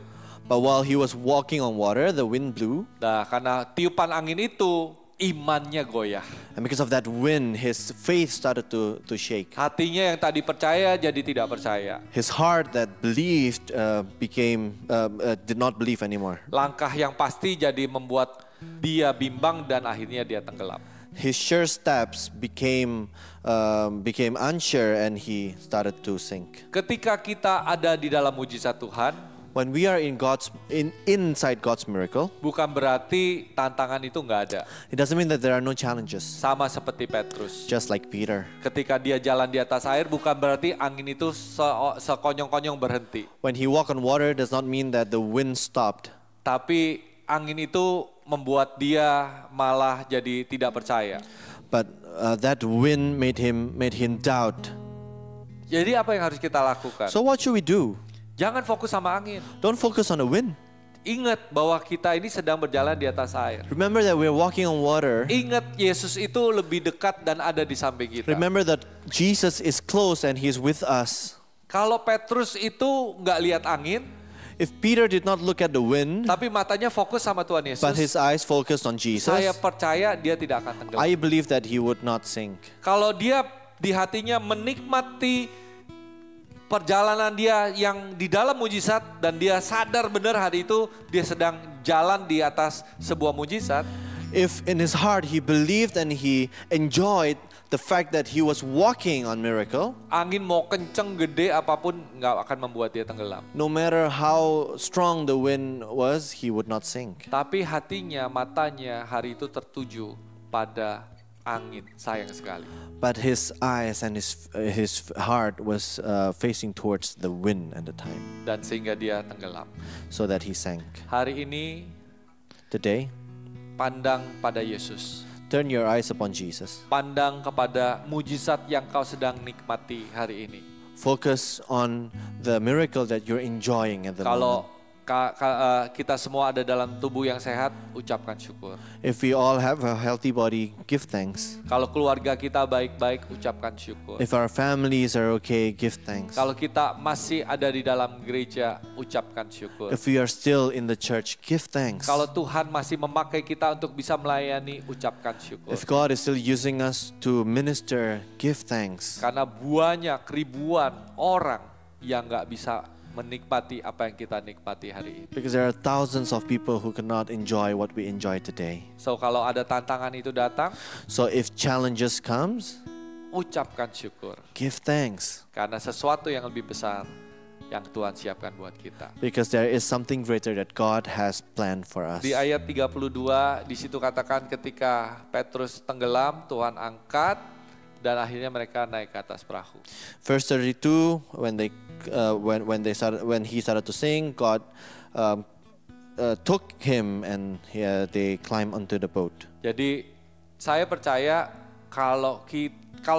But while he was walking on water, the wind blew. Nah, karena tiupan angin itu, imannya goyah. And because of that wind, his faith started to shake. Hatinya yang tadi percaya jadi tidak percaya. His heart that believed did not believe anymore. Langkah yang pasti jadi membuat dia bimbang dan akhirnya dia tenggelam. His sure steps became unsure and he started to sink. Ketika kita ada di dalam mujizat Tuhan, when we are inside God's miracle, bukan berarti tantangan itu nggak ada. It doesn't mean that there are no challenges. Sama seperti Petrus. Just like Peter. Ketika dia jalan di atas air, bukan berarti angin itu sekonyong-konyong berhenti. When he walked on water, does not mean that the wind stopped. Tapi angin itu membuat dia malah jadi tidak percaya. But that wind made him doubt. Jadi apa yang harus kita lakukan? So what should we do? Jangan fokus sama angin. Don't focus on the wind. Ingat bahwa kita ini sedang berjalan di atas air. Remember that we're walking on water. Ingat Yesus itu lebih dekat dan ada di samping kita. Remember that Jesus is close and He's with us. Kalau Petrus itu nggak lihat angin, if Peter did not look at the wind, tapi matanya fokus sama Tuhan Yesus, but his eyes focused on Jesus, saya percaya dia tidak akan tenggelam. I believe that he would not sink. Kalau dia di hatinya menikmati perjalanan dia yang di dalam mujizat dan dia sadar benar hari itu dia sedang jalan di atas sebuah mujizat. If in his heart he believed and he enjoyed the fact that he was walking on miracle, Angin mau kenceng gede apapun nggak akan membuat dia tenggelam. no matter how strong the wind was, he would not sink. Tapi hatinya, matanya hari itu tertuju pada angin, sayang sekali. But his eyes and his heart was facing towards the wind at the time, Dan sehingga dia tenggelam. so that he sank. Hari ini Today, pandang pada Yesus. turn your eyes upon Jesus. Pandang kepada mujizat yang kau sedang nikmati hari ini. Focus on the miracle that you're enjoying at the Kalau moment. kita semua ada dalam tubuh yang sehat, ucapkan syukur. If we all have a healthy body, give thanks. Kalau keluarga kita baik-baik, ucapkan syukur. If our families are okay, give thanks. Kalau kita masih ada di dalam gereja, ucapkan syukur. If we are still in the church, give thanks. Kalau Tuhan masih memakai kita untuk bisa melayani, ucapkan syukur. If God is still using us to minister, give thanks. Karena banyak ribuan orang yang gak bisa menikmati apa yang kita nikmati hari ini. Because there are thousands of people who cannot enjoy what we enjoy today. So kalau ada tantangan itu datang, So if challenges comes, ucapkan syukur. give thanks. Karena sesuatu yang lebih besar yang Tuhan siapkan buat kita. Because there is something greater that God has planned for us. Di ayat 32 di situ katakan ketika Petrus tenggelam, Tuhan angkat dan akhirnya mereka naik ke atas perahu. Verse 32, when he started to sing, God took him and they climbed onto the boat. Jadi saya percaya kalau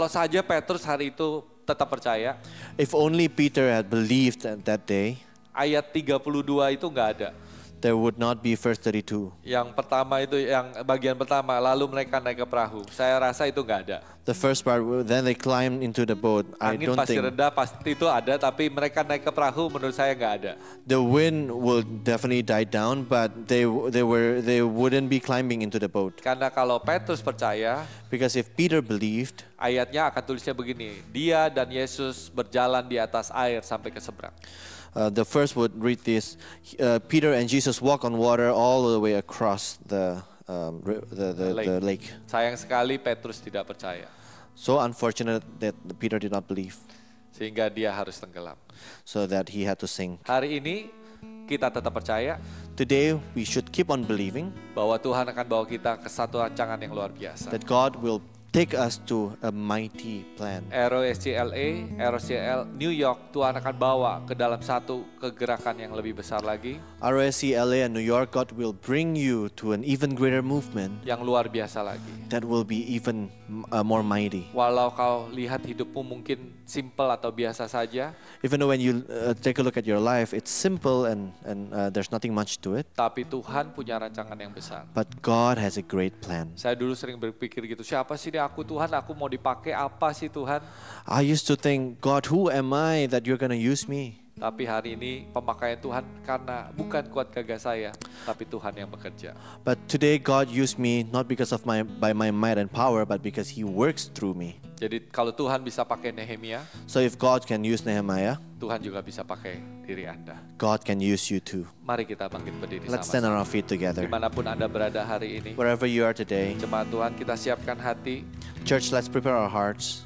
saja Petrus hari itu tetap percaya, If only Peter had believed that day, ayat 32 itu nggak ada. there would not be verse 32. Yang pertama itu, yang bagian pertama, lalu mereka naik ke perahu. Saya rasa itu nggak ada. The first part, then they climbed into the boat. I Angin don't pasti think reda, pasti itu ada, tapi mereka naik ke perahu menurut saya nggak ada. the wind will definitely die down, but they wouldn't be climbing into the boat. Karena kalau Petrus percaya, Because if Peter believed, ayatnya akan tulisnya begini, dia dan Yesus berjalan di atas air sampai ke seberang. the first would read this: Peter and Jesus walk on water all the way across the lake. Sayang sekali Petrus tidak percaya, So unfortunate that Peter did not believe, sehingga dia harus tenggelam. so that he had to sink. Hari ini kita tetap percaya Today we should keep on believing bahwa Tuhan akan bawa kita ke satu rancangan yang luar biasa. that God will take us to a mighty plan. ROSCL New York, Tuhan akan bawa ke dalam satu kegerakan yang lebih besar lagi, ROSC LA and New York, God will bring you to an even greater movement yang luar biasa lagi. that will be even more mighty. Walau kau lihat hidupmu mungkin simple atau biasa saja, Even though when you take a look at your life, it's simple and there's nothing much to it, tapi Tuhan punya rancangan yang besar. but God has a great plan. Saya dulu sering berpikir gitu, siapa sih dia aku Tuhan, aku mau dipakai apa sih Tuhan? I used to think, God, who am I that you're gonna use me? Tapi hari ini pemakaian Tuhan karena bukan kuat gagah saya, tapi Tuhan yang bekerja. But today God used me not because of by my might and power, but because He works through me. Jadi kalau Tuhan bisa pakai Nehemia, So if God can use Nehemiah, Tuhan juga bisa pakai diri Anda. God can use you too. Mari kita bangkit berdiri Let's stand on sama-sama. our feet together. Dimanapun Anda berada hari ini, Wherever you are today, jemaat Tuhan, kita siapkan hati. church, let's prepare our hearts.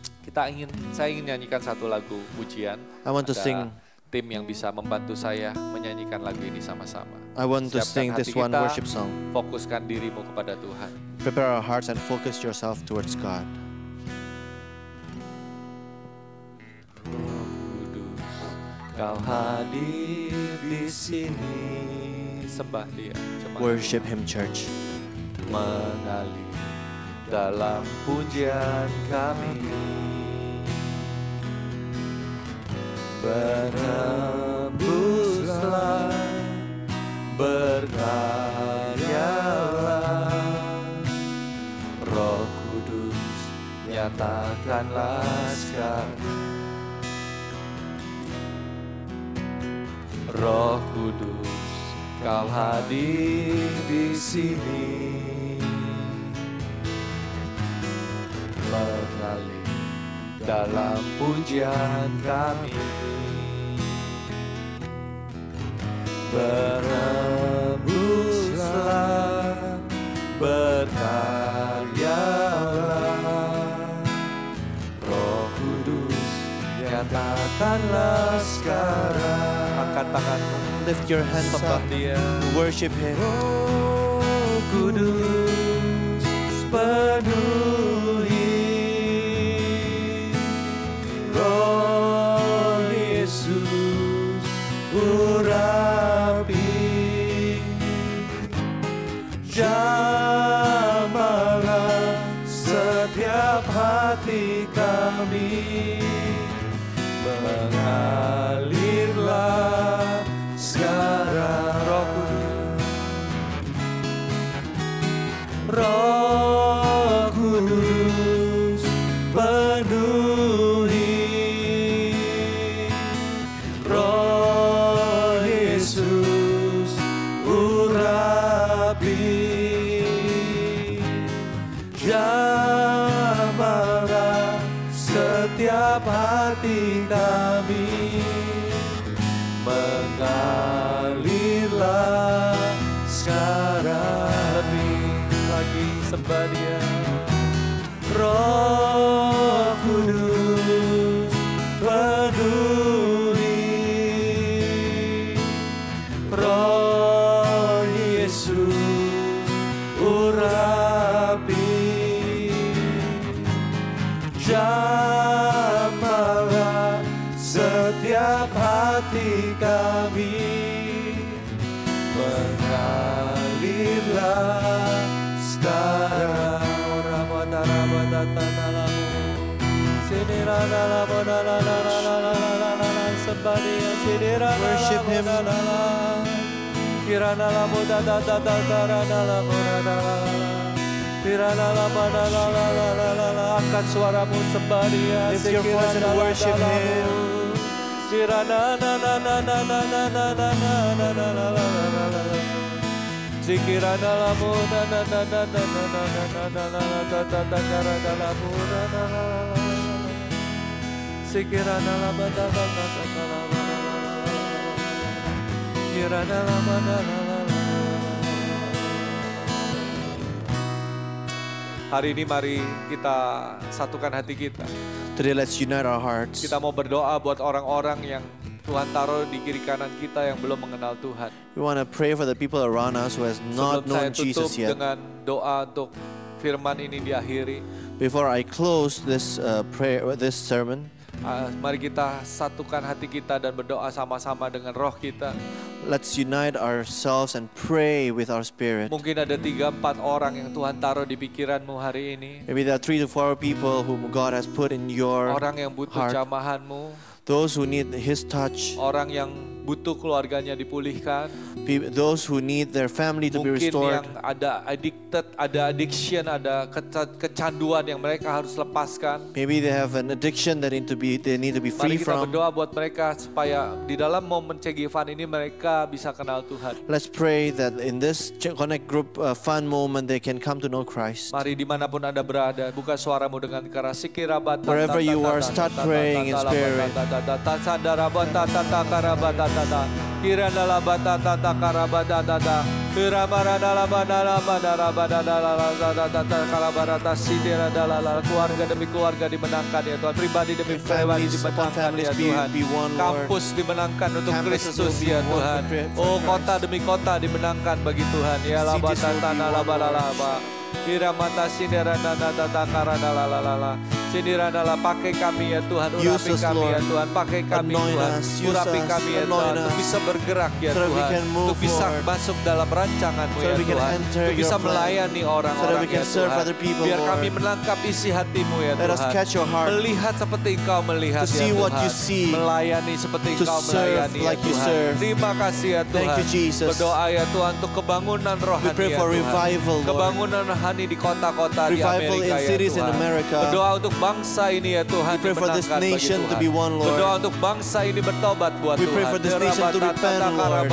Saya ingin nyanyikan satu lagu pujian. I want to Ada sing. tim yang bisa membantu saya menyanyikan lagu ini sama-sama. I want to Siapkan sing hati this one kita, worship song. Fokuskan dirimu kepada Tuhan. Prepare our hearts and focus yourself towards God. Kudus, Kau hadir di sini. Sembah Dia, jemaat. Worship Him, church. Mengalir dalam pujian kami, berhembuslah, berkaryalah, Roh Kudus nyatakanlah sekarang. Roh Kudus, Kau hadir di sini, mengalir dalam pujian kami, berembuslah, berkaryalah. Roh Kudus, nyatakanlah sekarang. Angkat tanganmu, Lift your hands sembah up. Dia. Worship Him. Roh Kudus, penuhi. Roh Yesus, urapi. Jamahlah setiap hati kami, mengalirlah sekarang. Roh Kudus, penuhi. Roh Yesus, urapi. Jamahlah setiap hati kami, mengalirlah sekarang. Lebih lagi sembah Dia. Roh Kudus, penuhi. Roh Yesus, urapi. Jamahlah setiap hati kami, mengalirlah sekarang. Worship Him. Angkat suaramu, sembah Dia. Lift your voice and worship Him. Hari ini mari kita satukan hati kita. Today let's unite our hearts. Kita mau berdoa buat orang-orang yang Tuhan taruh di kiri kanan kita yang belum mengenal Tuhan. We want to pray for the people around us who has not Sebelum saya known tutup Jesus yet. dengan doa untuk firman ini diakhiri, Before I close this this sermon, mari kita satukan hati kita dan berdoa sama-sama dengan roh kita. let's unite ourselves and pray with our spirit. Mungkin ada 3-4 orang yang Tuhan taruh di pikiranmu hari ini. Maybe there are 3 to 4 people whom God has put in your Orang yang butuh heart. jamahanmu, Those who need His touch, orang yang butuh keluarganya dipulihkan, those who need their family to be mungkin restored. yang ada addicted, ada addiction, ada kecanduan yang mereka harus lepaskan. Maybe they have an addiction that they need to be free Mari kita from. berdoa buat mereka supaya di dalam momen CGFan ini mereka bisa kenal Tuhan. Let's pray that in this Connect Group fun moment they can come to know Christ. Mari dimanapun Anda berada, buka suaramu dengan keras. Wherever you are, start praying in spirit. Keluarga demi keluarga dimenangkan ya Tuhan, pribadi demi pribadi dimenangkan ya Tuhan, kampus dimenangkan untuk Kristus ya Tuhan, oh kota demi kota dimenangkan bagi Tuhan ya labatana labalala. Iramata sindirana tata karana lalala. Sindirana la, pakai kami ya Tuhan, urapi kami ya Tuhan, pakai kami Tuhan, urapi kami ya Tuhan, untuk bisa bergerak ya Tuhan, untuk bisa masuk dalam rancangan-Mu ya Tuhan, untuk bisa melayani orang-orang ya Tuhan, biar kami menangkap isi hati-Mu ya Tuhan, melihat seperti Engkau melihat ya Tuhan, melayani seperti Engkau melayani ya Tuhan. Terima kasih ya Tuhan, berdoa ya Tuhan untuk kebangunan rohani ya Tuhan, kebangunan rohani di kota-kota di Amerika ya Tuhan, berdoa untuk bangsa ini ya Tuhan We pray for this dimenangkan bagi nation to Tuhan. be one, Lord. Berdoa untuk bangsa ini bertobat buat We Tuhan. pray for this nation to repent, Lord.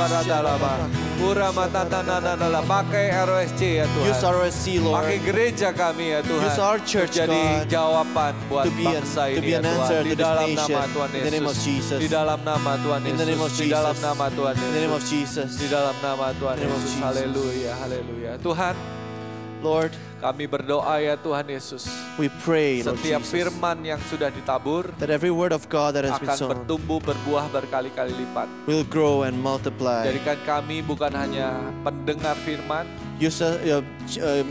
Pakai ROSC ya Tuhan. Use RSC, Lord. Pakai gereja kami ya Tuhan. Use our church, Jadi God, jawaban buat to be bangsa an ini ya answer Tuhan. Di to this dalam nation. nama Tuhan In the name of Yesus. Jesus. Di dalam nama Tuhan In the name of Yesus. Di dalam Jesus. nama Tuhan In the name of Yesus. Jesus. Di dalam nama Tuhan In the name of Yesus. Jesus. Haleluya, haleluya. Tuhan, Lord, kami berdoa ya Tuhan Yesus. we pray, Lord Setiap Jesus, firman yang sudah ditabur that every word of God that has been akan sown bertumbuh berbuah berkali-kali lipat. will grow and multiply. Jadikan kami bukan hanya pendengar firman,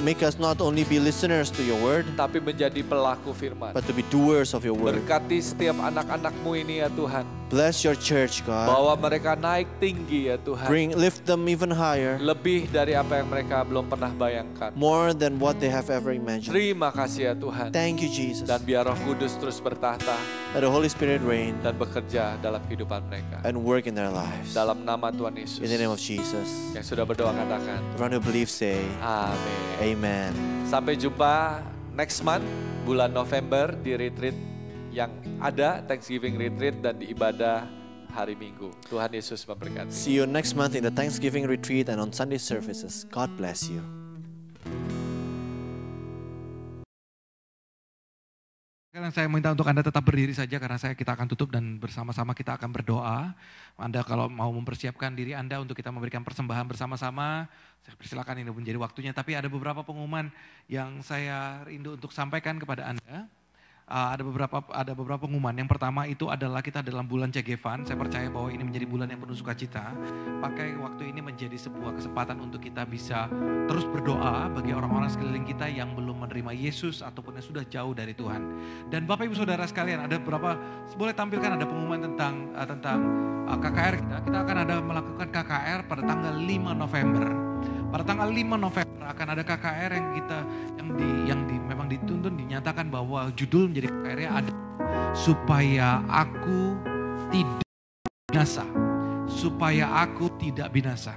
Make us not only be listeners to your word, tapi menjadi pelaku firman. but to be doers of your word. Berkati setiap anak-anak-Mu ini ya Tuhan. Bless your church, God. Bawa mereka naik tinggi ya Tuhan. Lift them even higher, Lebih dari apa yang mereka belum pernah bayangkan. more than what they have ever imagined. Terima kasih ya Tuhan. Thank you, Jesus. Dan biar Roh Kudus terus bertahta Let the Holy Spirit reign dan bekerja dalam kehidupan mereka. and work in their lives. Dalam nama Tuhan Yesus. In the name of Jesus. Yang sudah berdoa katakan, Everyone who believes say, amin. Amen. Sampai jumpa next month, bulan November di retreat yang ada, Thanksgiving retreat dan di ibadah hari Minggu. Tuhan Yesus memberkati. See you next month in the Thanksgiving retreat and on Sunday services. God bless you. Sekarang saya minta untuk Anda tetap berdiri saja karena kita akan tutup dan bersama-sama kita akan berdoa. Anda kalau mau mempersiapkan diri Anda untuk kita memberikan persembahan bersama-sama, saya persilakan ini menjadi waktunya. Tapi ada beberapa pengumuman yang saya rindu untuk sampaikan kepada Anda. Ada beberapa pengumuman. Yang pertama itu adalah kita dalam bulan Cegevan. Saya percaya bahwa ini menjadi bulan yang penuh sukacita. Pakai waktu ini menjadi sebuah kesempatan untuk kita bisa terus berdoa bagi orang-orang sekeliling kita yang belum menerima Yesus ataupun yang sudah jauh dari Tuhan. Dan Bapak Ibu Saudara sekalian, ada beberapa, boleh tampilkan ada pengumuman tentang KKR kita. Kita akan ada melakukan KKR pada tanggal 5 November. Pada tanggal 5 November akan ada KKR yang memang dituntun dinyatakan bahwa judul menjadi KKR-nya ada supaya aku tidak binasa. Supaya aku tidak binasa.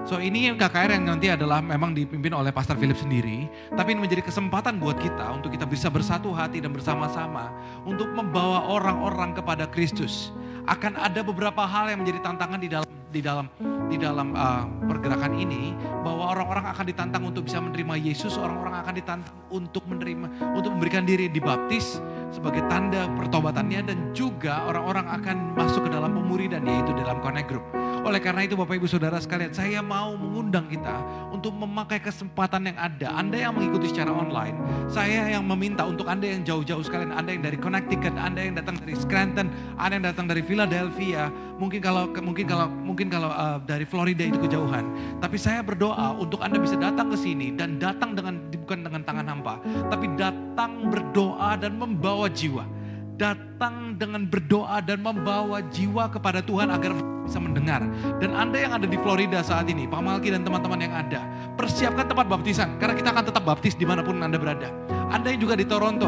So ini KKR yang nanti adalah memang dipimpin oleh Pastor Philip sendiri. Tapi ini menjadi kesempatan buat kita untuk kita bisa bersatu hati dan bersama-sama untuk membawa orang-orang kepada Kristus. Akan ada beberapa hal yang menjadi tantangan di dalam pergerakan ini, bahwa orang-orang akan ditantang untuk bisa menerima Yesus, orang-orang akan ditantang untuk memberikan diri dibaptis sebagai tanda pertobatannya, dan juga orang-orang akan masuk ke dalam pemuridan, yaitu dalam Connect Group. Oleh karena itu Bapak Ibu Saudara sekalian, saya mau mengundang kita untuk memakai kesempatan yang ada. Anda yang mengikuti secara online, saya yang meminta untuk Anda yang jauh-jauh sekalian, Anda yang dari Connecticut, Anda yang datang dari Scranton, Anda yang datang dari Philadelphia, mungkin kalau dari Florida itu kejauhan. Tapi saya berdoa untuk Anda bisa datang ke sini dan datang bukan dengan tangan hampa, tapi datang berdoa dan membawa jiwa. Datang dengan berdoa dan membawa jiwa kepada Tuhan agar bisa mendengar. Dan Anda yang ada di Florida saat ini, Pak Malki dan teman-teman yang ada, persiapkan tempat baptisan, karena kita akan tetap baptis dimanapun Anda berada. Anda yang juga di Toronto,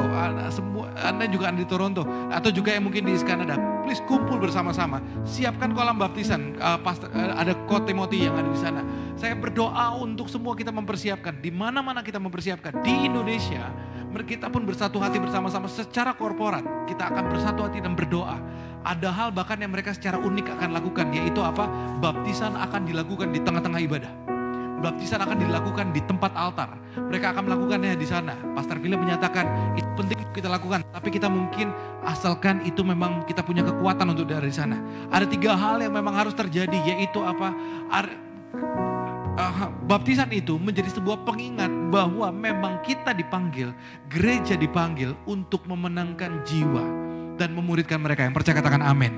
Anda juga ada di Toronto, atau juga yang mungkin di Kanada, please kumpul bersama-sama. Siapkan kolam baptisan, ada Coach Timothy yang ada di sana. Saya berdoa untuk semua kita mempersiapkan, di mana-mana kita mempersiapkan. Di Indonesia, kita pun bersatu hati bersama-sama secara korporat. Kita akan bersatu hati dan berdoa. Ada hal bahkan yang mereka secara unik akan lakukan, yaitu apa? Baptisan akan dilakukan di tengah-tengah ibadah. Baptisan akan dilakukan di tempat altar. Mereka akan melakukannya di sana. Pastor Philip menyatakan itu penting kita lakukan, tapi kita mungkin asalkan itu memang kita punya kekuatan untuk dari sana. Ada 3 hal yang memang harus terjadi, yaitu apa? Baptisan itu menjadi sebuah pengingat bahwa memang kita dipanggil, gereja dipanggil untuk memenangkan jiwa dan memuridkan mereka. Yang percaya katakan amin.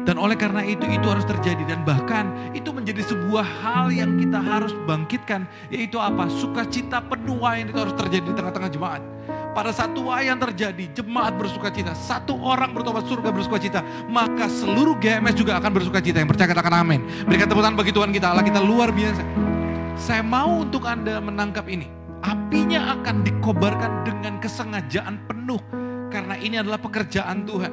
Dan oleh karena itu harus terjadi, dan bahkan itu menjadi sebuah hal yang kita harus bangkitkan, yaitu apa? Sukacita penuh yang itu harus terjadi di tengah-tengah jemaat. Pada saat tuah yang terjadi, jemaat bersukacita, 1 orang bertobat, surga bersukacita, maka seluruh GMS juga akan bersukacita. Yang percaya katakan amin. Berikan tepuk tangan bagi Tuhan kita, Allah kita luar biasa. Saya mau untuk Anda menangkap ini. Apinya akan dikobarkan dengan kesengajaan penuh, karena ini adalah pekerjaan Tuhan.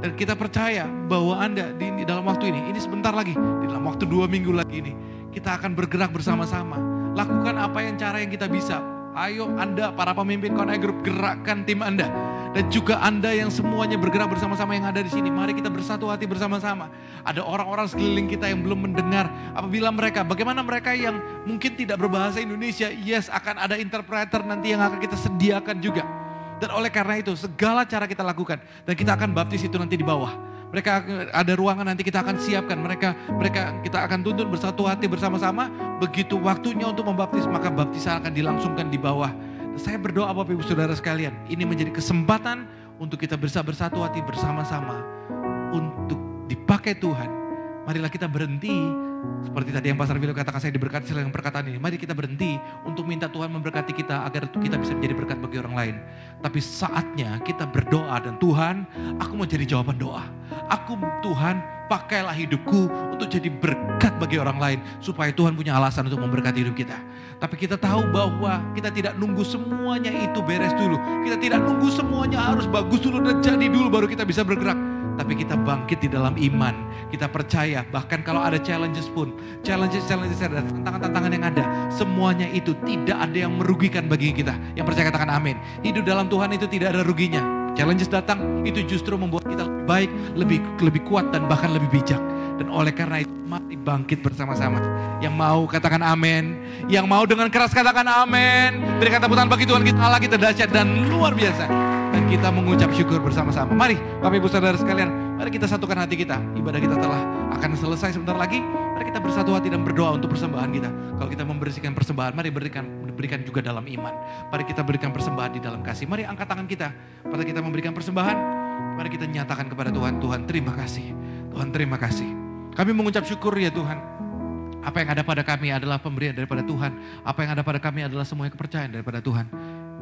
Dan kita percaya bahwa Anda di dalam waktu ini sebentar lagi, di dalam waktu 2 minggu lagi ini, kita akan bergerak bersama-sama. Lakukan cara yang kita bisa. Ayo Anda, para pemimpin Connect Group, gerakkan tim Anda. Dan juga Anda yang semuanya bergerak bersama-sama yang ada di sini. Mari kita bersatu hati bersama-sama. Ada orang-orang sekeliling kita yang belum mendengar. Apabila bagaimana mereka yang mungkin tidak berbahasa Indonesia, yes, akan ada interpreter nanti yang akan kita sediakan juga. Dan oleh karena itu segala cara kita lakukan. Dan kita akan baptis itu nanti di bawah. Mereka ada ruangan nanti kita akan siapkan. Mereka kita akan tuntun bersatu hati bersama-sama. Begitu waktunya untuk membaptis, maka baptisan akan dilangsungkan di bawah. Saya berdoa Bapak Ibu Saudara sekalian, ini menjadi kesempatan untuk kita bersatu hati bersama-sama untuk dipakai Tuhan. Marilah kita berhenti, seperti tadi yang Pastor Vilo katakan, saya diberkati selain perkataan ini. Mari kita berhenti untuk minta Tuhan memberkati kita agar kita bisa menjadi berkat bagi orang lain. Tapi saatnya kita berdoa dan Tuhan, aku mau jadi jawaban doa. Aku Tuhan, pakailah hidupku untuk jadi berkat bagi orang lain. Supaya Tuhan punya alasan untuk memberkati hidup kita. Tapi kita tahu bahwa kita tidak nunggu semuanya itu beres dulu. Kita tidak nunggu semuanya harus bagus dulu dan jadi dulu baru kita bisa bergerak. Tapi kita bangkit di dalam iman. Kita percaya bahkan kalau ada challenges pun. Challenges ada, tantangan-tantangan yang ada. Semuanya itu tidak ada yang merugikan bagi kita. Yang percaya katakan amin. Hidup dalam Tuhan itu tidak ada ruginya. Challenges datang itu justru membuat kita lebih baik, lebih kuat dan bahkan lebih bijak. Dan oleh karena itu mari bangkit bersama-sama. Yang mau katakan amin. Yang mau dengan keras katakan amin. Berikan tepuk tangan bagi Tuhan kita, Allah kita dahsyat dan luar biasa. Dan kita mengucap syukur bersama-sama. Mari Bapak Ibu Saudara sekalian, mari kita satukan hati kita. Ibadah kita telah akan selesai sebentar lagi. Mari kita bersatu hati dan berdoa untuk persembahan kita. Kalau kita membersihkan persembahan, mari berikan juga dalam iman. Mari kita berikan persembahan di dalam kasih. Mari angkat tangan kita. Pada kita memberikan persembahan, mari kita nyatakan kepada Tuhan, Tuhan terima kasih. Tuhan terima kasih. Kami mengucap syukur ya Tuhan. Apa yang ada pada kami adalah pemberian daripada Tuhan. Apa yang ada pada kami adalah semuanya kepercayaan daripada Tuhan.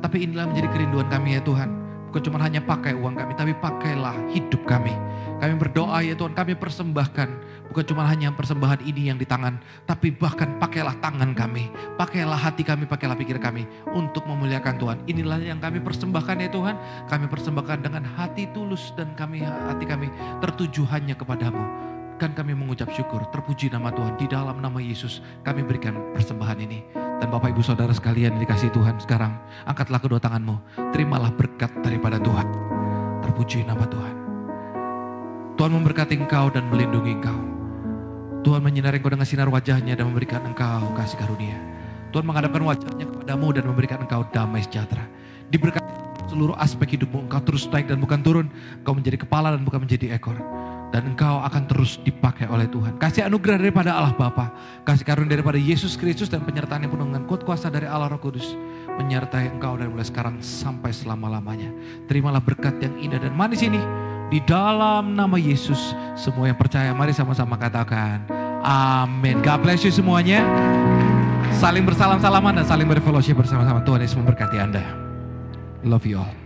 Tapi inilah menjadi kerinduan kami ya Tuhan. Bukan cuma hanya pakai uang kami, tapi pakailah hidup kami. Kami berdoa ya Tuhan, kami persembahkan. Bukan cuma hanya persembahan ini yang di tangan, tapi bahkan pakailah tangan kami. Pakailah hati kami, pakailah pikir kami untuk memuliakan Tuhan. Inilah yang kami persembahkan ya Tuhan. Kami persembahkan dengan hati tulus dan hati kami tertuju hanya kepadamu. Dan kami mengucap syukur, terpuji nama Tuhan. Di dalam nama Yesus kami berikan persembahan ini. Dan Bapak Ibu Saudara sekalian yang dikasihi Tuhan sekarang, angkatlah kedua tanganmu. Terimalah berkat daripada Tuhan. Terpuji nama Tuhan. Tuhan memberkati engkau dan melindungi engkau. Tuhan menyinari engkau dengan sinar wajahnya dan memberikan engkau kasih karunia. Tuhan menghadapkan wajahnya kepadamu dan memberikan engkau damai sejahtera. Diberkati seluruh aspek hidupmu. Engkau terus naik dan bukan turun. Engkau menjadi kepala dan bukan menjadi ekor. Dan engkau akan terus dipakai oleh Tuhan. Kasih anugerah daripada Allah Bapa, kasih karunia daripada Yesus Kristus dan penyertaan yang penuh dengan kuat kuasa dari Allah Roh Kudus menyertai engkau dari mulai sekarang sampai selama-lamanya. Terimalah berkat yang indah dan manis ini di dalam nama Yesus. Semua yang percaya mari sama-sama katakan amin. God bless you semuanya. Saling bersalam-salaman dan saling berfellowship bersama-sama. Tuhan Yesus memberkati Anda. Love you all.